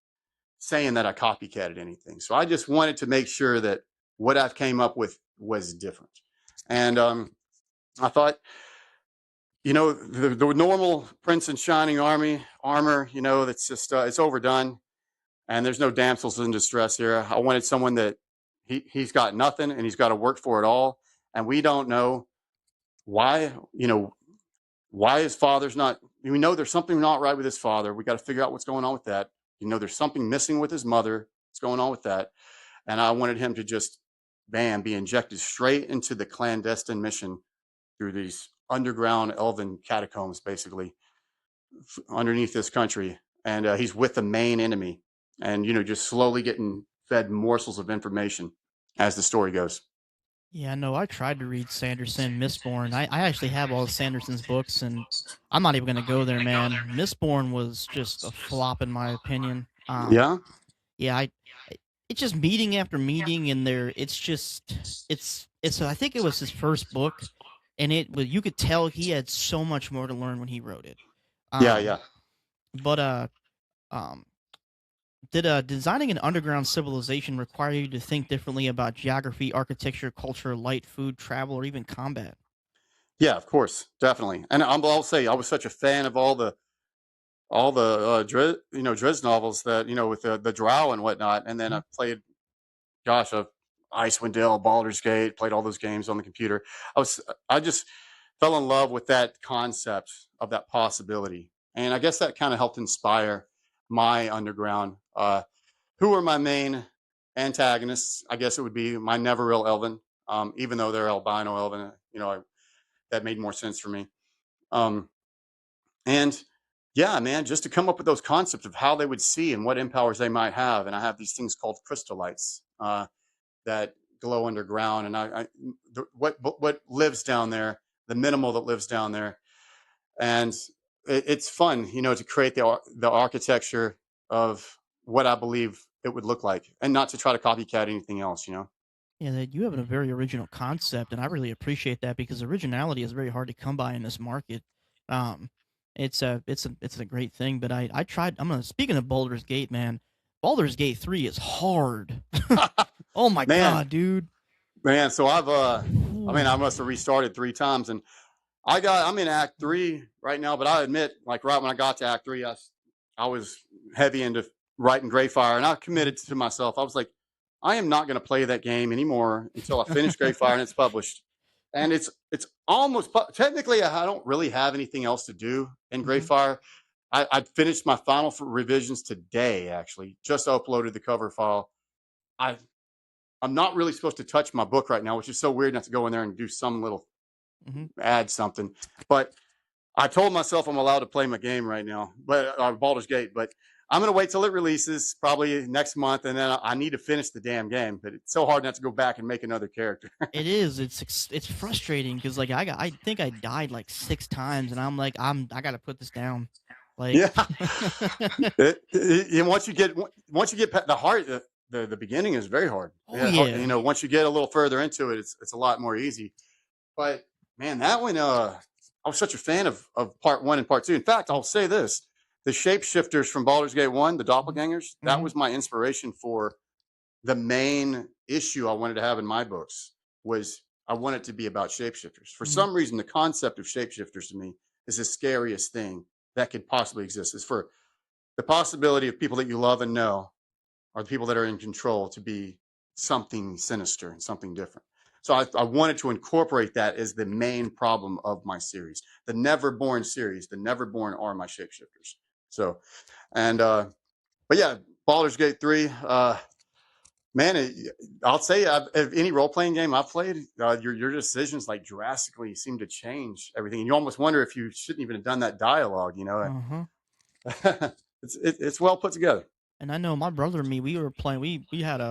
saying that I copycatted anything. So I just wanted to make sure that what I came up with was different. And I thought, the normal Prince in Shining armor, that's just it's overdone, and there's no damsels in distress here. I wanted someone that he's got nothing and he's got to work for it all, and we don't know why. Why his father's not. We know there's something not right with his father. We got to figure out what's going on with that. There's something missing with his mother. What's going on with that? And I wanted him to just, bam, be injected straight into the clandestine mission through these underground elven catacombs, basically, underneath this country. And he's with the main enemy and, just slowly getting fed morsels of information as the story goes. Yeah, no, I tried to read Sanderson, Mistborn. I actually have all of Sanderson's books, and I'm not even going to go there, man. Mistborn was just a flop, in my opinion. Yeah. Yeah, it's just meeting after meeting, and it's. I think it was his first book, and you could tell he had so much more to learn when he wrote it. Yeah. But did designing an underground civilization require you to think differently about geography, architecture, culture, light, food, travel, or even combat? Yeah, of course, definitely. And I'll say I was such a fan of all the Drizzt novels that with the Drow and whatnot. And then Mhm. I played, gosh, Icewind Dale, Baldur's Gate, played all those games on the computer. I just fell in love with that concept of that possibility, and I guess that kind of helped inspire my underground. Who are my main antagonists? I guess it would be my Neverreal Elven, even though they're albino Elven. That made more sense for me. Um, and yeah, man, just to come up with those concepts of how they would see and what empowers they might have. And I have these things called crystallites that glow underground, and what lives down there, the minimal that lives down there, and it's fun, to create the architecture of what I believe it would look like, and not to try to copycat anything else. Yeah, that you have a very original concept, and I really appreciate that because originality is very hard to come by in this market. Um, it's a great thing, but I tried. Speaking of Baldur's Gate, man. Baldur's Gate 3 is hard. Oh my man, god, dude. man. So I Ooh. must have restarted 3 times, and I'm in Act 3 right now. But I admit, like right when I got to Act 3, I was heavy into writing Greyfire, and I committed to myself. I was like, I am not going to play that game anymore until I finish Greyfire and it's published. And it's almost technically I don't really have anything else to do in Mhm. Greyfire. I finished my final revisions today. Actually, just uploaded the cover file. I I'm not really supposed to touch my book right now, which is so weird not to go in there and do some little Mhm. add something. But I told myself I'm allowed to play my game right now, but Baldur's Gate. But I'm gonna wait till it releases probably next month, and then I need to finish the damn game. But it's so hard not to go back and make another character. It is. It's frustrating because like I think I died like 6 times, and I'm like I gotta put this down. Like, Yeah. And once you get the hard, the beginning is very hard. oh Yeah, yeah. once you get a little further into it, it's a lot more easy. But man, that one, I was such a fan of part one and part two. In fact, I'll say this: the shapeshifters from Baldur's Gate 1, the doppelgangers, that Mm-hmm. was my inspiration for the main issue I wanted to have in my books. Was I want it to be about shapeshifters. For Mm-hmm. some reason, the concept of shapeshifters to me is the scariest thing that could possibly exist. Is for the possibility of people that you love and know, or the people that are in control, to be something sinister and something different. So I wanted to incorporate that as the main problem of my series. The Neverborne series, the Neverborne are my shapeshifters. So, and but yeah, Baldur's Gate 3. Man, I'll say if any role playing game I've played, your decisions like drastically seem to change everything. And you almost wonder if you shouldn't even have done that dialogue. Uh-huh. It's well put together. And I know my brother and me, we were playing. We had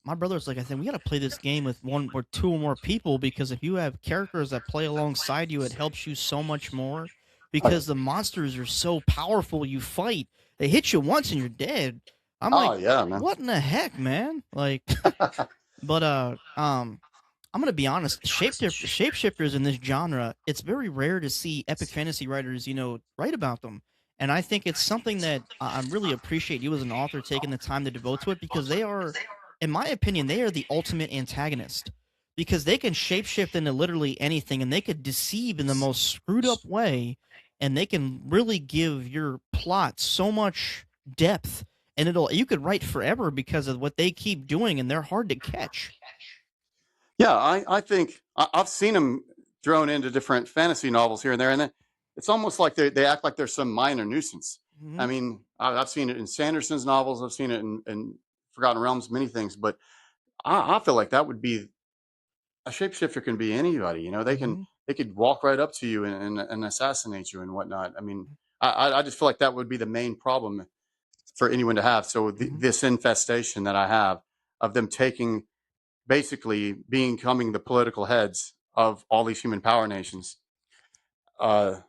my brother's like, I think we got to play this game with one or two or more people because if you have characters that play alongside you, it helps you so much more. Oh, Because the monsters are so powerful, you fight, they hit you once and you're dead. I'm oh like, yeah, man. what in the heck, man? Like, but I'm gonna be honest. Shapeshifters in this genre, it's very rare to see epic fantasy writers, write about them. And I think it's something that I really appreciate you as an author taking the time to devote to it because they are, in my opinion, they are the ultimate antagonist because they can shapeshift into literally anything and they could deceive in the most screwed up way, and they can really give your plot so much depth, and you could write forever because of what they keep doing, and they're hard to catch. Yeah, I think I've seen them thrown into different fantasy novels here and there, and then it's almost like they act like they're some minor nuisance. I Hmm. mean, I've seen it in Sanderson's novels, I've seen it in Forgotten Realms, many things, but I feel like that would be a shapeshifter can be anybody. Hmm. They could walk right up to you and assassinate you and whatnot. I mean, I just feel like that would be the main problem for anyone to have. So Hmm. this infestation that I have of them taking basically becoming the political heads of all these human power nations. Uh,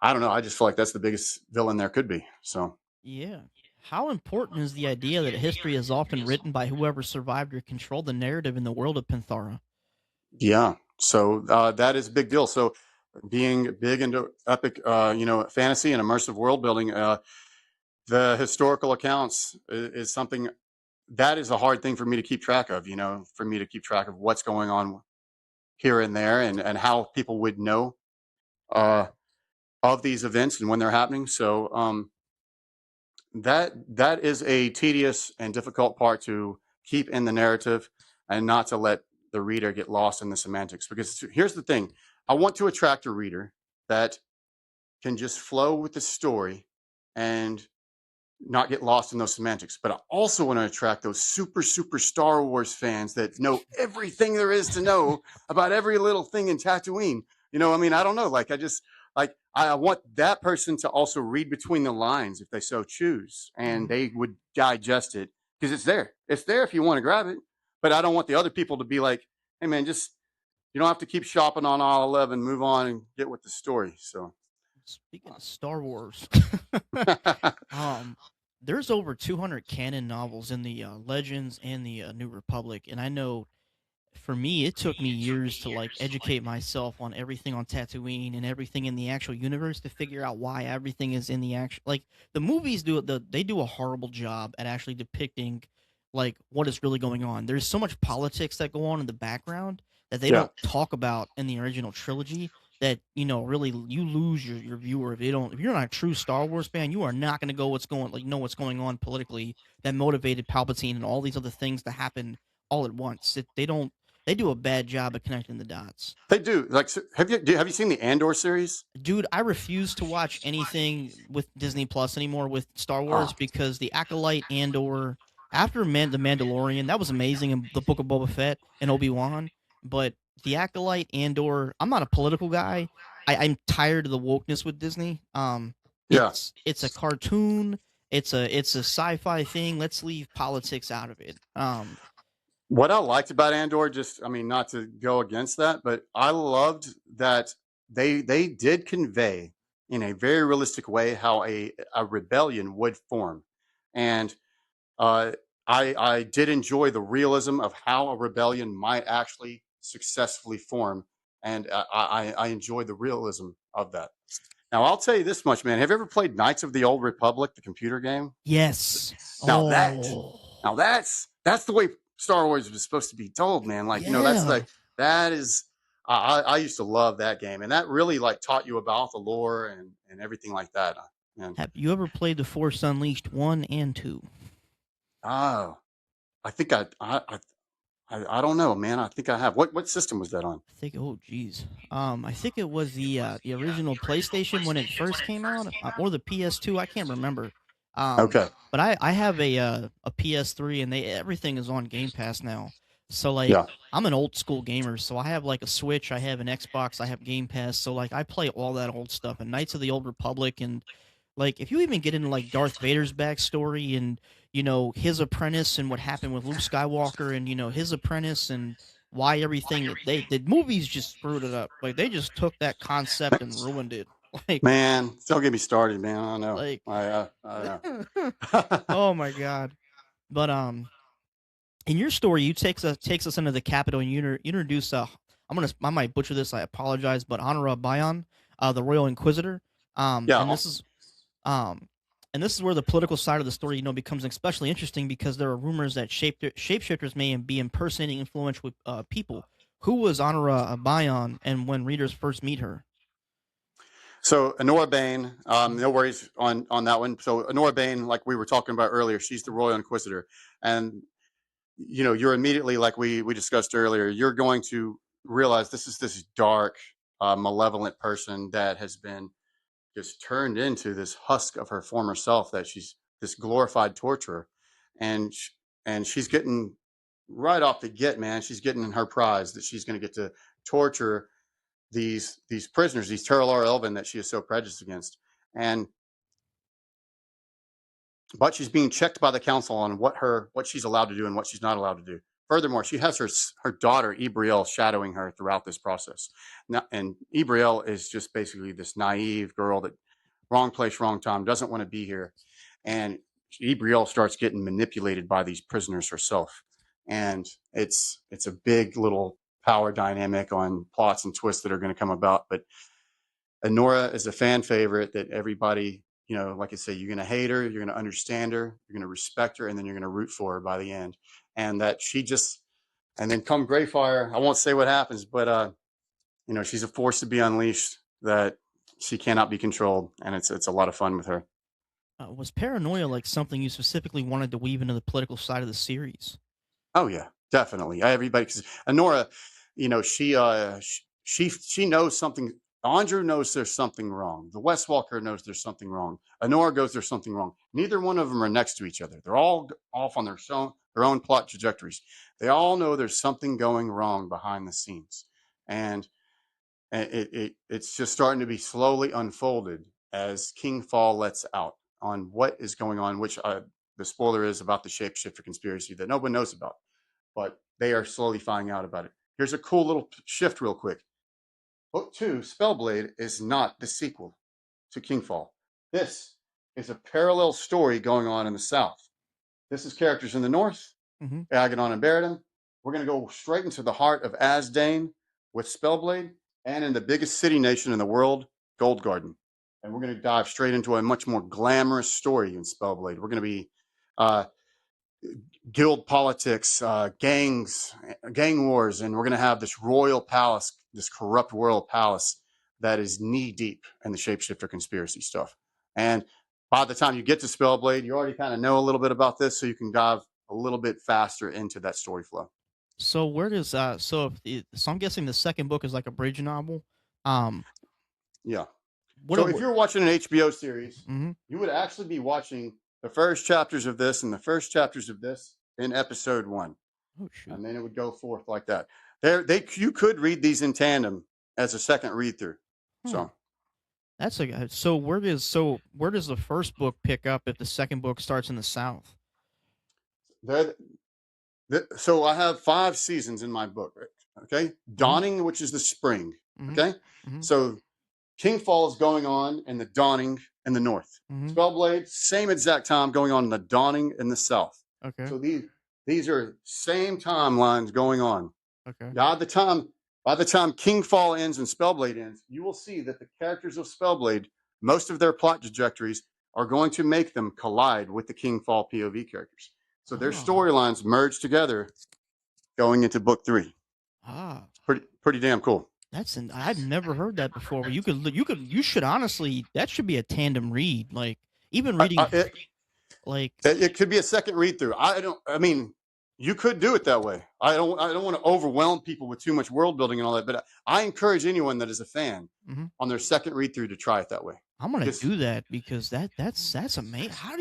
I don't know. I just feel like that's the biggest villain there could be. So Yeah. How important is the idea that history is often written by whoever survived or controlled the narrative in the world of Panthara? yeah. So that is a big deal. So being big into epic, fantasy and immersive world building, the historical accounts is something that is a hard thing for me to keep track of. For me to keep track of what's going on here and there, and how people would know uh, of these events and when they're happening. So that is a tedious and difficult part to keep in the narrative and not to let the reader get lost in the semantics. Because here's the thing: I want to attract a reader that can just flow with the story and not get lost in those semantics. But I also want to attract those super Star Wars fans that know everything there is to know about every little thing in Tatooine. I mean, I don't know. Like, I want that person to also read between the lines if they so choose, and Hmm. they would digest it because it's there. It's there if you want to grab it. But I don't want the other people to be like, "Hey, man, just you don't have to keep shopping on all 11. Move on and get with the story." So, Speaking of Star Wars, um, there's over 200 canon novels in the Legends and the New Republic, and I know for me, it took me years to like educate myself on everything on Tatooine and everything in the actual universe to figure out why everything is in the actual like the movies they do a horrible job at actually depicting like what is really going on. There's so much politics that go on in the background that they yeah, don't talk about in the original trilogy that really you lose your viewer if you're not a true Star Wars fan, you are not going to go know what's going on politically that motivated Palpatine and all these other things to happen all at once. They do a bad job of connecting the dots. they do. Like, so have you seen the Andor series? Dude, I refuse to watch anything with Disney Plus anymore with Star Wars Oh, because the Acolyte Andor after the Mandalorian, that was amazing, and the Book of Boba Fett and Obi-Wan, but the Acolyte Andor, I'm not a political guy. I'm tired of the wokeness with Disney. yeah. It's a cartoon, it's a sci-fi thing. Let's leave politics out of it. What I liked about Andor, just I mean, not to go against that, but I loved that they did convey in a very realistic way how a rebellion would form, and uh, I did enjoy the realism of how a rebellion might actually successfully form, and I enjoyed the realism of that. Now I'll tell you this much, man. Have you ever played Knights of the Old Republic, the computer game? Yes. Now that Oh. that's the way Star Wars was supposed to be told, man. Like, that's Yeah. like that is I used to love that game, and that really like taught you about the lore and everything like that. And Have you ever played The Force Unleashed 1 and 2? oh, I think I don't know, man. I think I have. What system was that on? I think. Oh, geez. I think it was the original PlayStation when it first came out, or the PS2. I can't remember. Um, Okay. but I have a PS3, and they everything is on Game Pass now. So like, Yeah. I'm an old school gamer, so I have like a Switch, I have an Xbox, I have Game Pass. So like, I play all that old stuff, and Knights of the Old Republic, and like, if you even get into like Darth Vader's backstory and his apprentice and what happened with Luke Skywalker and his apprentice and why everything they the movies just screwed it up. Like they just took that concept and ruined it. Like Man, don't get me started, man. I don't know. like I don't know. oh my god. But in your story you takes us into the capital and you introduce I might butcher this, I apologize, but Honora Bayon, the Royal Inquisitor. Um Yeah. and this is Um, and this is where the political side of the story, becomes especially interesting because there are rumors that shapeshifters may be impersonating influential people. Who was Honora Bayon, and when readers first meet her? So Honora Bane, Mhm. no worries on that one. So Honora Bane, like we were talking about earlier, she's the Royal Inquisitor, and you're immediately, like we discussed earlier, you're going to realize this is this dark, malevolent person that has been just turned into this husk of her former self. That she's this glorified torturer, and and she's getting right off the get, man. She's getting her prize that she's going to get to torture these prisoners, these Terralar Elven that she is so prejudiced against, and but she's being checked by the council on what she's allowed to do and what she's not allowed to do. Furthermore, she has her daughter Ebriel shadowing her throughout this process. Now, and Ebriel is just basically this naive girl that wrong place, wrong time, doesn't want to be here, and Ebriel starts getting manipulated by these prisoners herself, and it's a big little power dynamic on plots and twists that are going to come about. But Anora is a fan favorite that everybody, like I say, you're going to hate her, you're going to understand her, you're going to respect her, and then you're going to root for her by the end. And that she just, and then come Greyfire, I won't say what happens, but, she's a force to be unleashed that she cannot be controlled. And it's a lot of fun with her. Was paranoia like something you specifically wanted to weave into the political side of the series? Oh yeah, definitely. Everybody, because Honora, she knows something. Andrew knows there's something wrong. The West Walker knows there's something wrong. Honora goes, there's something wrong. Neither one of them are next to each other. They're all off on their own plot trajectories. They all know there's something going wrong behind the scenes, and it's just starting to be slowly unfolded as KingFall lets out on what is going on. Which the spoiler is about the shapeshifter conspiracy that no one knows about, but they are slowly finding out about it. Here's a cool little shift, real quick. Book 2, Spellblade, is not the sequel to Kingfall. This is a parallel story going on in the South. This is characters in the North, Mm-hmm. Agaddon and Baradin. We're going to go straight into the heart of Asdane with Spellblade, and in the biggest city nation in the world, Goldgarden. And we're going to dive straight into a much more glamorous story in Spellblade. We're going to be uh, guild politics, gangs, gang wars, and we're going to have this royal palace, this corrupt royal palace that is knee deep in the shapeshifter conspiracy stuff. And by the time you get to Spellblade, you already kind of know a little bit about this, so you can dive a little bit faster into that story flow. So where does so I'm guessing the second book is like a bridge novel. Um, Yeah. what? So if you're watching an HBO series, Mm-hmm. you would actually be watching the first chapters of this and the first chapters of this in episode 1. Oh shoot. And then it would go forth like that. You could read these in tandem as a second read through. Huh. So That's a so where does the first book pick up if the second book starts in the South? there, so I have 5 seasons in my book. Okay, Mm-hmm. Dawning, which is the spring. Mm-hmm. Okay, Mm-hmm. so Kingfall is going on in the Dawning in the north. Mm-hmm. Spellblade, same exact time going on in the Dawning in the south. Okay. So these are same timelines going on. Okay. By the time Kingfall ends and Spellblade ends, you will see that the characters of Spellblade, most of their plot trajectories are going to make them collide with the Kingfall POV characters. So their Ah. storylines merge together going into book 3. Ah. It's pretty damn cool. I've never heard that before. But you should honestly, that should be a tandem read. Like even reading It, like it could be a second read through. I mean, you could do it that way. I don't want to overwhelm people with too much world building and all that, but I encourage anyone that is a fan Hmm. on their second read through to try it that way. I'm gonna Because do that because that's amazing. How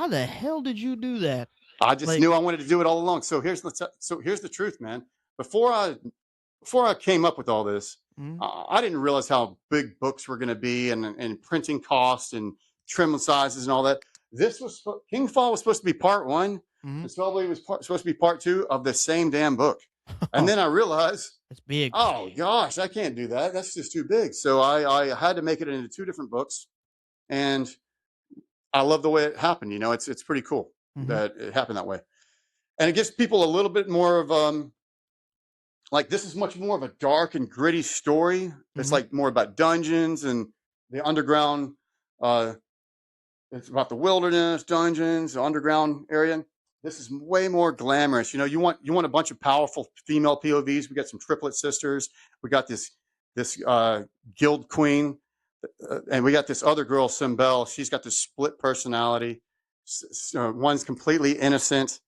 the hell did you do that? I just Like, knew I wanted to do it all along. So here's the truth, man. Before I came up with all this, mm-hmm, I didn't realize how big books were going to be, and printing costs and trim sizes and all that. KingFall was supposed to be part one, mm-hmm. and SpellBlade was supposed to be part two of the same damn book. And then I realized, It's big. oh gosh, I can't do that. That's just too big. So I had to make it into two different books, and I love the way it happened. It's pretty cool Mm-hmm, that it happened that way, and it gives people a little bit more of like, this is much more of a dark and gritty story. It's mm-hmm. like more about dungeons and the underground. Uh, it's about the wilderness, dungeons, the underground area. This is way more glamorous. You want a bunch of powerful female POVs. We got some triplet sisters. We got this guild queen, and we got this other girl, Simbel. She's got this split personality. One's completely innocent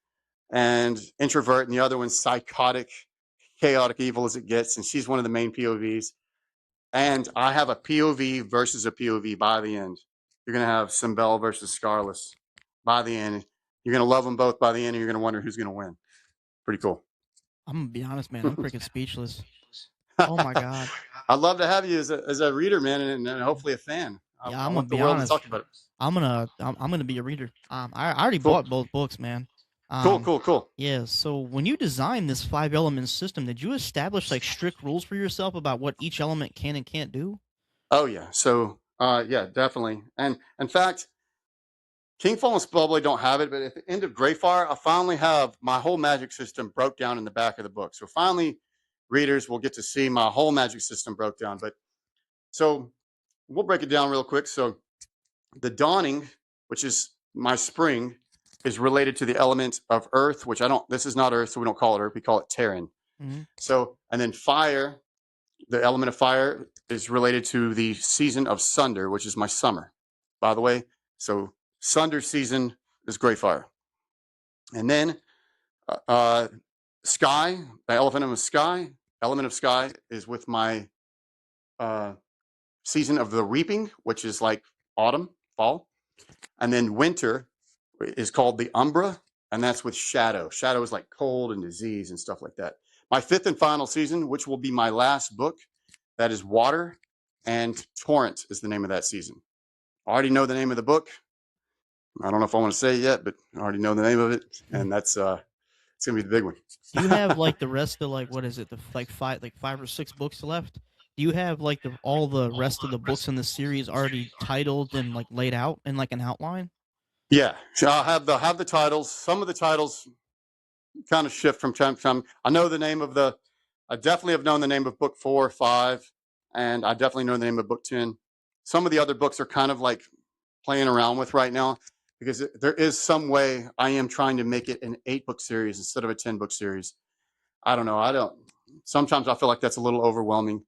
and introvert, and the other one's psychotic, chaotic evil as it gets. And she's one of the main POVs. And I have a POV versus a POV by the end. You're going to have Simbel versus Scarless by the end. You're going to love them both by the end, and you're going to wonder who's going to win. Pretty cool. I'm gonna be honest, man. I'm freaking speechless. Oh my god. I'd love to have you as a reader, man, and hopefully a fan. I, Yeah, I I'm gonna want the be world to honest. talk about it. I'm gonna be a reader. I already Cool. bought both books, man. Cool, Um, cool, cool. yeah. So when you designed this 5 element system, did you establish like strict rules for yourself about what each element can and can't do? Oh, yeah. So, yeah, definitely. And in fact, KingFall and SpellBlade don't have it, but at the end of Greyfire, I finally have my whole magic system broke down in the back of the book. So finally, readers will get to see my whole magic system broke down. But so we'll break it down real quick. So the dawning, which is my spring, is related to the element of earth, which I don't. This is not earth, so we don't call it earth. We call it Terran. Mm-hmm. So, and then fire, the element of fire is related to the season of Sunder, which is my summer, by the way. So Sunder season is Greyfire. And then uh, sky, the element of sky is with my uh, season of the reaping, which is like autumn, fall. And then winter is called the umbra, and that's with shadow. Shadow is like cold and disease and stuff like that. My fifth and final season, which will be my last book, that is water, and torrent is the name of that season. I already know the name of the book. I don't know if I want to say it yet, but I already know the name of it, and that's it's gonna be the big one. Do you have like the rest of like what is it? Like 5 or 6 books left? Do you have like all the rest of the books in the series already titled and like laid out in like an outline? Yeah, so I'll have the titles. Some of the titles kind of shift from time to time. I definitely have known the name of book 4 or 5, and I definitely know the name of book 10. Some of the other books are kind of like playing around with right now, because there is some way I am trying to make it an 8-book series instead of a 10-book series. I don't know. Sometimes I feel like that's a little overwhelming.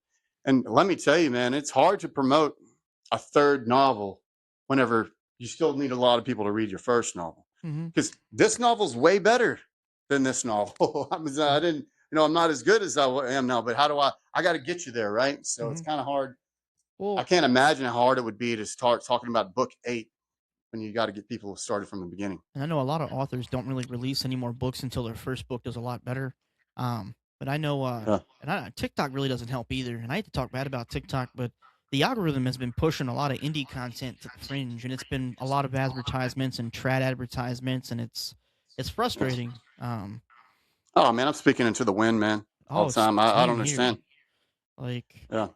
And let me tell you, man, it's hard to promote a third novel whenever you still need a lot of people to read your first novel. Mm-hmm. Because this novel's way better than this novel. I'm not as good as I am now, but how do I got to get you there, right? So it's Mm-hmm. kind of hard. I Well, can't imagine how hard it would be to start talking about book 8 when you got to get people started from the beginning. and I know a lot of authors don't really release any more books until their first book does a lot better. But I know, Yeah. TikTok really doesn't help either. And I hate to talk bad about TikTok, but the algorithm has been pushing a lot of indie content to the fringe, and it's been a lot of advertisements and trad advertisements, and it's frustrating. Oh, man, I'm speaking into the wind, man, all Oh, the time. I don't same here. understand. Like, Yeah.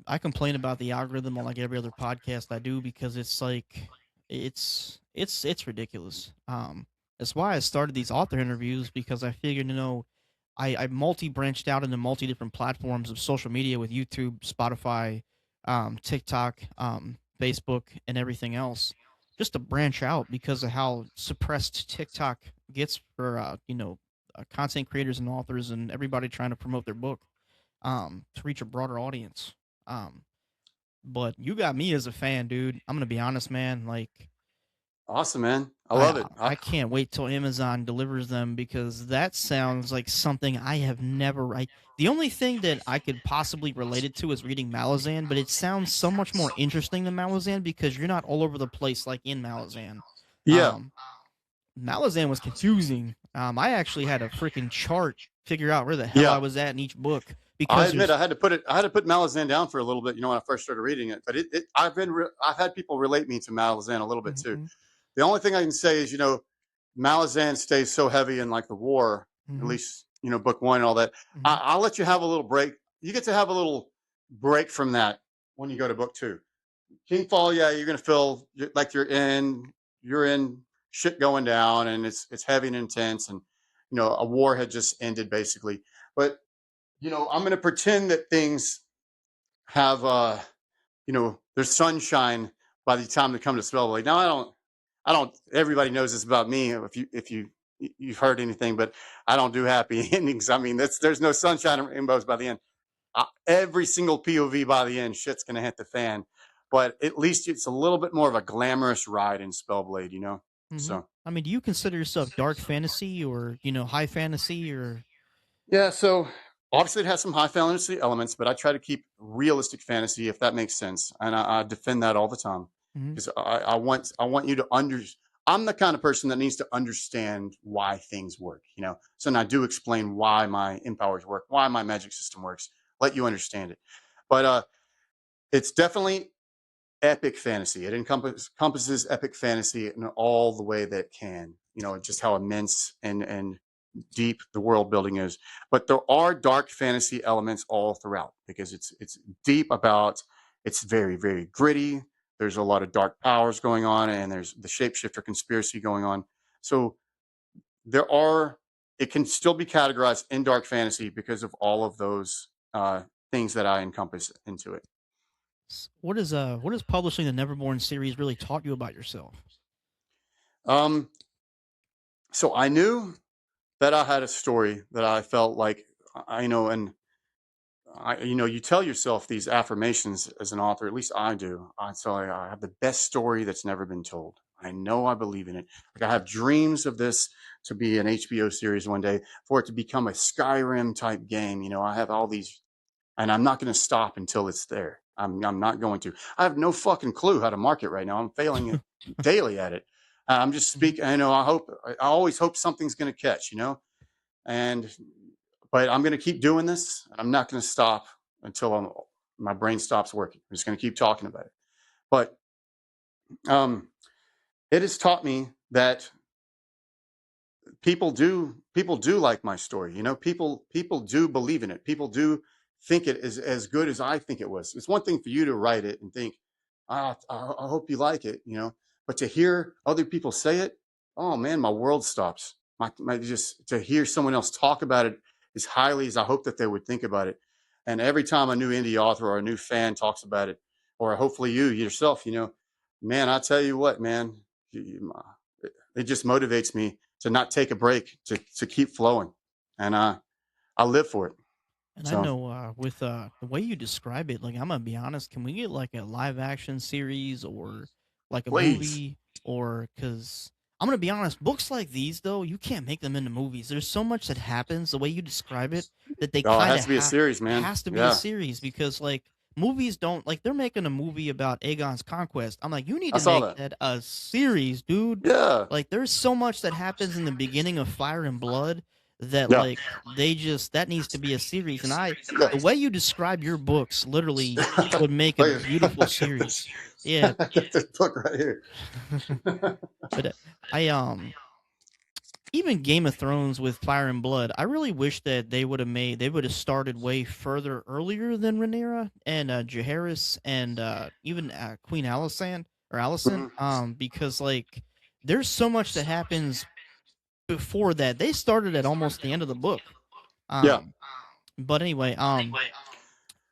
I complain about the algorithm on like every other podcast I do because it's like it's ridiculous. That's why I started these author interviews because I figured, I multi branched out into multi different platforms of social media with YouTube, Spotify, TikTok, Facebook, and everything else, just to branch out because of how suppressed TikTok gets for content creators and authors and everybody trying to promote their book, to reach a broader audience. Um, but you got me as a fan, dude. I'm gonna be honest, man. Like, Awesome, man. I love it. I can't wait till Amazon delivers them because that sounds like something I have never. The only thing that I could possibly relate it to is reading Malazan, but it sounds so much more interesting than Malazan because you're not all over the place like in Malazan. Yeah. Um, Malazan was confusing. I actually had a freaking chart figure out where the hell I was at in each book I because admit I had to put Malazan down for a little bit, when I first started reading it. But I've had people relate me to Malazan a little bit too. mm-hmm, The only thing I can say is, Malazan stays so heavy in like the war, at mm-hmm, least, book one and all that. mm-hmm. I'll let you have a little break. You get to have a little break from that when you go to book two. KingFall, yeah, you're going to feel like you're in shit going down, and it's heavy and intense, and a war had just ended basically. But I'm going to pretend that things have there's sunshine by the time they come to SpellBlade. Now I don't. Everybody knows this about me. If you've heard anything, but I don't do happy endings. I mean, there's no sunshine and rainbows by the end. Every single POV by the end, shit's gonna hit the fan. But at least it's a little bit more of a glamorous ride in SpellBlade, Mm-hmm. So I mean, do you consider yourself dark fantasy or high fantasy or? yeah. So obviously it has some high fantasy elements, but I try to keep realistic fantasy, if that makes sense, and I defend that all the time Mm-hmm. because I want you to understand. I'm the kind of person that needs to understand why things work, So I do explain why my empowers work, why my magic system works, let you understand it. But it's definitely epic fantasy. It encompasses epic fantasy in all the way that it can. Just how immense and deep the world building is. But there are dark fantasy elements all throughout because it's deep about. It's very, very gritty. There's a lot of dark powers going on, and there's the shapeshifter conspiracy going on. So there are. It can still be categorized in dark fantasy because of all of those things that I encompass into it. What has publishing the Neverborne series really taught you about yourself? Um, so I knew that I had a story that I felt like I know, and you tell yourself these affirmations as an author. At least I do. I have the best story that's never been told. I know I believe in it. Like I have dreams of this to be an HBO series one day, for it to become a Skyrim type game. I have all these, and I'm not going to stop until it's there. I'm not going to. I have no fucking clue how to market right now. I'm failing it daily at it. I'm just Mhm. speaking. I always hope something's going to catch. And but I'm going to keep doing this. I'm not going to stop until my brain stops working. I'm just going to keep talking about it. But um, it has taught me that people do like my story. People do believe in it. People do think it is as good as I think it was. It's one thing for you to write it and think, I hope you like it, but to hear other people say it, oh man, my world stops. My just to hear someone else talk about it as highly as I hope that they would think about it. And every time a new indie author or a new fan talks about it, or hopefully you yourself, man, I tell you what, man, it just motivates me to not take a break, to keep flowing, and I live for it. And I So know with the way you describe it, like I'm gonna be honest, can we get like a live action series or like a please, movie or because I'm gonna be honest, books like these though you can't make them into movies. There's so much that happens the way you describe it that they oh, it kind has of to be a series, it man. has to be a Yeah, series because like movies don't like they're making a movie about Aegon's conquest. I'm like you need I to saw make that. that a series, dude. Yeah, Like there's so much that happens in the beginning of Fire and Blood that yeah. like they just that needs to be a series and I the way you describe your books literally would make a Look beautiful series. Yeah, at this book right here. but I even Game of Thrones with Fire and Blood, I really wish that they would have started way further earlier than Rhaenyra and Jaehaerys and even Queen Alicent or Alicent Mhm. because like there's so much that happens before that. They started at almost the end of the book. Yeah. Um but anyway,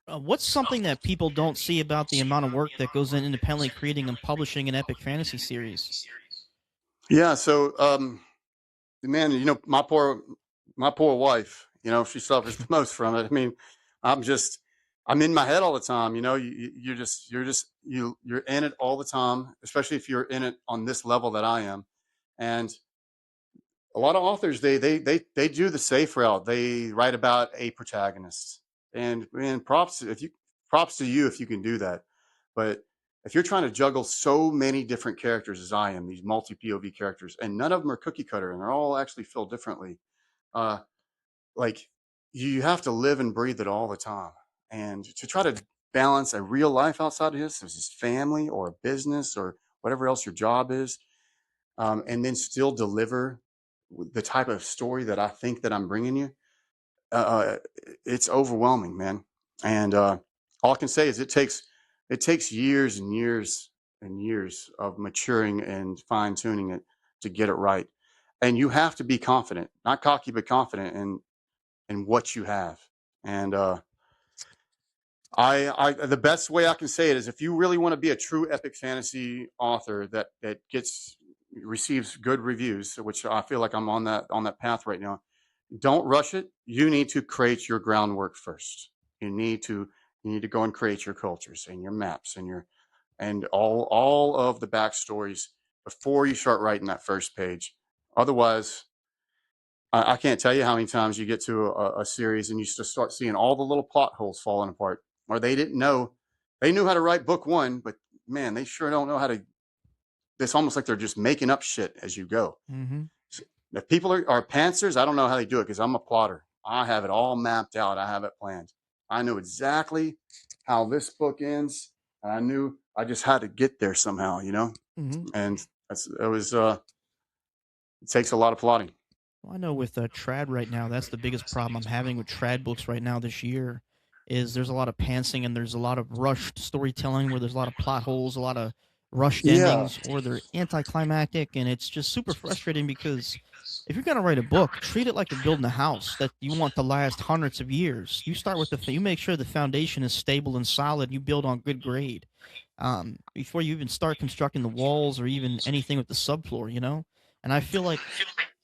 what's something that people don't see about the amount of work that goes in independently creating and publishing an epic fantasy series? Yeah. So, man, my poor wife, she suffers the most from it. I mean, I'm just, I'm in my head all the time. You're in it all the time, especially if you're in it on this level that I am. And a lot of authors, they do the safe route. They write about a protagonist, and props to you if you can do that. But if you're trying to juggle so many different characters as I am, these multi POV characters, and none of them are cookie cutter, and they're all actually feel differently. Uh, like you have to live and breathe it all the time, and to try to balance a real life outside of this, is family or a business or whatever else your job is, and then still deliver the type of story that I think that I'm bringing you. Uh, it's overwhelming, man. And all I can say is it takes years and years and years of maturing and fine tuning it to get it right. And you have to be confident, not cocky, but confident in what you have. And the best way I can say it is, if you really want to be a true epic fantasy author that receives good reviews, which I feel like I'm on that path right now. Don't rush it. You need to create your groundwork first. You need to go and create your cultures and your maps and all of the backstories before you start writing that first page. Otherwise, I can't tell you how many times you get to a series and you just start seeing all the little plot holes falling apart, or they didn't know. They knew how to write book one, but man, they sure don't know how to. It's almost like they're just making up shit as you go. Mm-hmm. So if people are pantsers, I don't know how they do it, because I'm a plotter. I have it all mapped out. I have it planned. I know exactly how this book ends, and I knew I just had to get there somehow. Mm-hmm. And it takes a lot of plotting. Well, I know with trad right now, that's the biggest problem I'm having with trad books right now this year. Is there's a lot of pantsing and there's a lot of rushed storytelling where there's a lot of plot holes, a lot of rushed Yeah. endings, or they're anticlimactic, and it's just super frustrating because if you're gonna write a book, treat it like you're building a house that you want to last hundreds of years. You start with you make sure the foundation is stable and solid. You build on good grade before you even start constructing the walls or even anything with the subfloor. And I feel like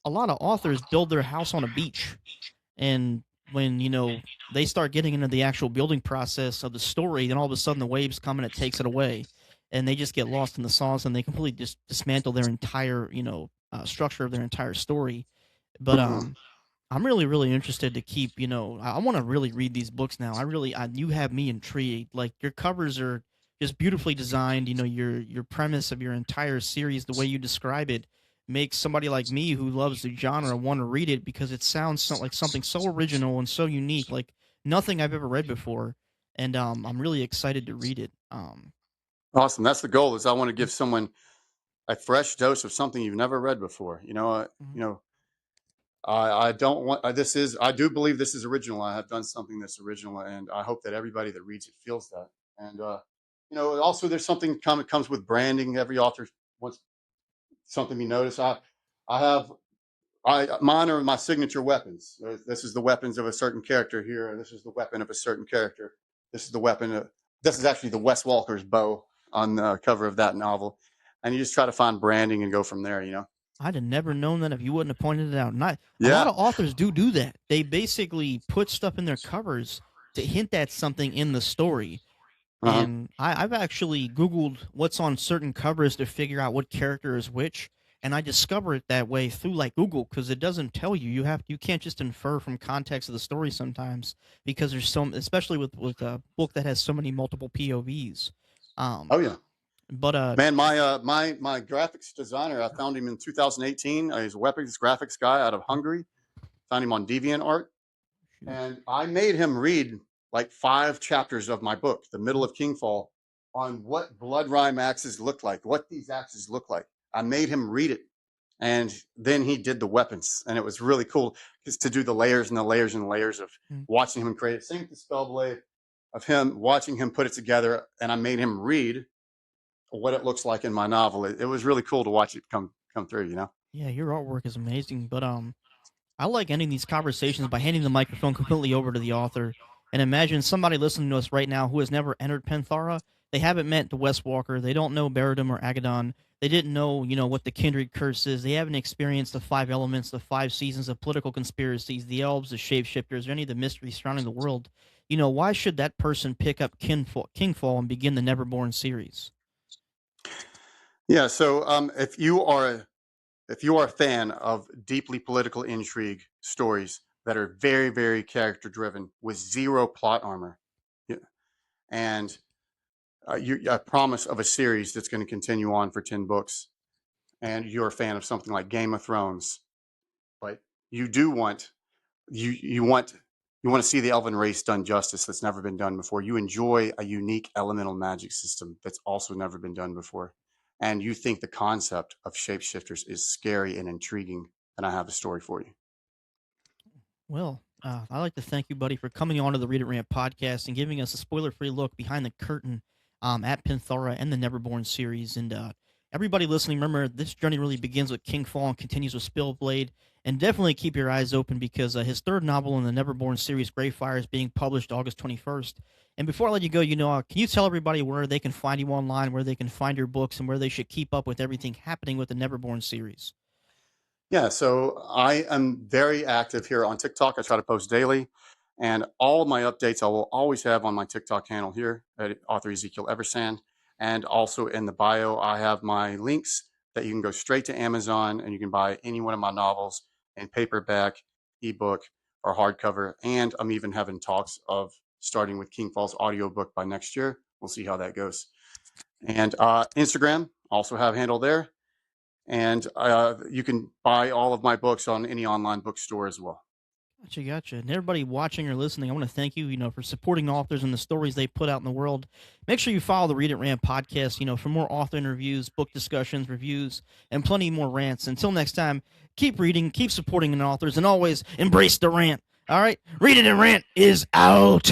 a lot of authors build their house on a beach, and when they start getting into the actual building process of the story, then all of a sudden the waves come and it takes it away, and they just get lost in the sauce and they completely just dismantle their entire structure of their entire story. But Mhm. I'm really, really interested to keep. I want to really read these books now. You have me intrigued. Like your covers are just beautifully designed. Your premise of your entire series, the way you describe it, makes somebody like me who loves the genre want to read it because it sounds like something so original and so unique, like nothing I've ever read before. And I'm really excited to read it. Awesome. That's the goal. Is I want to give someone a fresh dose of something you've never read before. Mhm. I don't want this is I do believe this is original. I have done something that's original, and I hope that everybody that reads it feels that. And also there's something comes with branding. Every author wants something to be noticed. I have mine are my signature weapons. This is the weapons of a certain character here. This is the weapon of a certain character. This is the weapon. This is actually the Wes Walker's bow on the cover of that novel. And you just try to find branding and go from there. I'd have never known that if you wouldn't have pointed it out. Not a lot Yeah. of authors do that. They basically put stuff in their covers to hint at something in the story. Uh-huh. And I've actually Googled what's on certain covers to figure out what character is which, and I discover it that way through like Google because it doesn't tell you. You can't just infer from context of the story sometimes because there's especially with a book that has so many multiple POVs. Um, Oh yeah. but Man, my graphics designer, I found him in 2018. He's a weapons graphics guy out of Hungary. Found him on DeviantArt. shoot. And I made him read like 5 chapters of my book, The Middle of Kingfall, on what blood rhyme axes look like, what these axes look like. I made him read it. And then he did the weapons. And it was really cool just to do the layers and the layers and layers of Mm. watching him create it. Same with the SpellBlade, of him watching him put it together. And I made him read what it looks like in my novel. It was really cool to watch it come through. Yeah, your artwork is amazing. But I like ending these conversations by handing the microphone completely over to the author. And imagine somebody listening to us right now who has never entered Penthara. They haven't met the West Walker. They don't know Baradum or Agadon. They didn't know, what the Kindred curse is. They haven't experienced the 5 elements, the 5 seasons of political conspiracies, the elves, the shapeshifters, or any of the mysteries surrounding the world. why should that person pick up Kingfall and begin the Neverborne series? Yeah. So if you are a fan of deeply political intrigue stories that are very, very character driven with zero plot armor, yeah, and a promise of a series that's going to continue on for 10 books, and you're a fan of something like Game of Thrones, but you do want you want to see the elven race done justice that's never been done before. You enjoy a unique elemental magic system that's also never been done before, and you think the concept of shapeshifters is scary and intriguing, then I have a story for you. Well, I'd like to thank you, buddy, for coming on to the Read It Rant podcast and giving us a spoiler-free look behind the curtain at Panthara and the Neverborn series. And everybody listening, remember, this journey really begins with Kingfall and continues with SpellBlade. And definitely keep your eyes open because his third novel in the Neverborn series, Greyfire, is being published August 21st. And before I let you go, can you tell everybody where they can find you online, where they can find your books, and where they should keep up with everything happening with the Neverborn series? Yeah, so I am very active here on TikTok. I try to post daily, and all of my updates I will always have on my TikTok channel here at author Ezekiel Eversand. And also in the bio, I have my links that you can go straight to Amazon and you can buy any one of my novels in paperback, ebook, or hardcover. And I'm even having talks of starting with KingFall's audiobook by next year. We'll see how that goes. And Instagram, also have a handle there, and you can buy all of my books on any online bookstore as well. Gotcha. And everybody watching or listening, I want to thank you, for supporting authors and the stories they put out in the world. Make sure you follow the Read It Rant podcast, for more author interviews, book discussions, reviews, and plenty more rants. Until next time, keep reading, keep supporting the authors, and always embrace the rant. All right? Read It and Rant is out.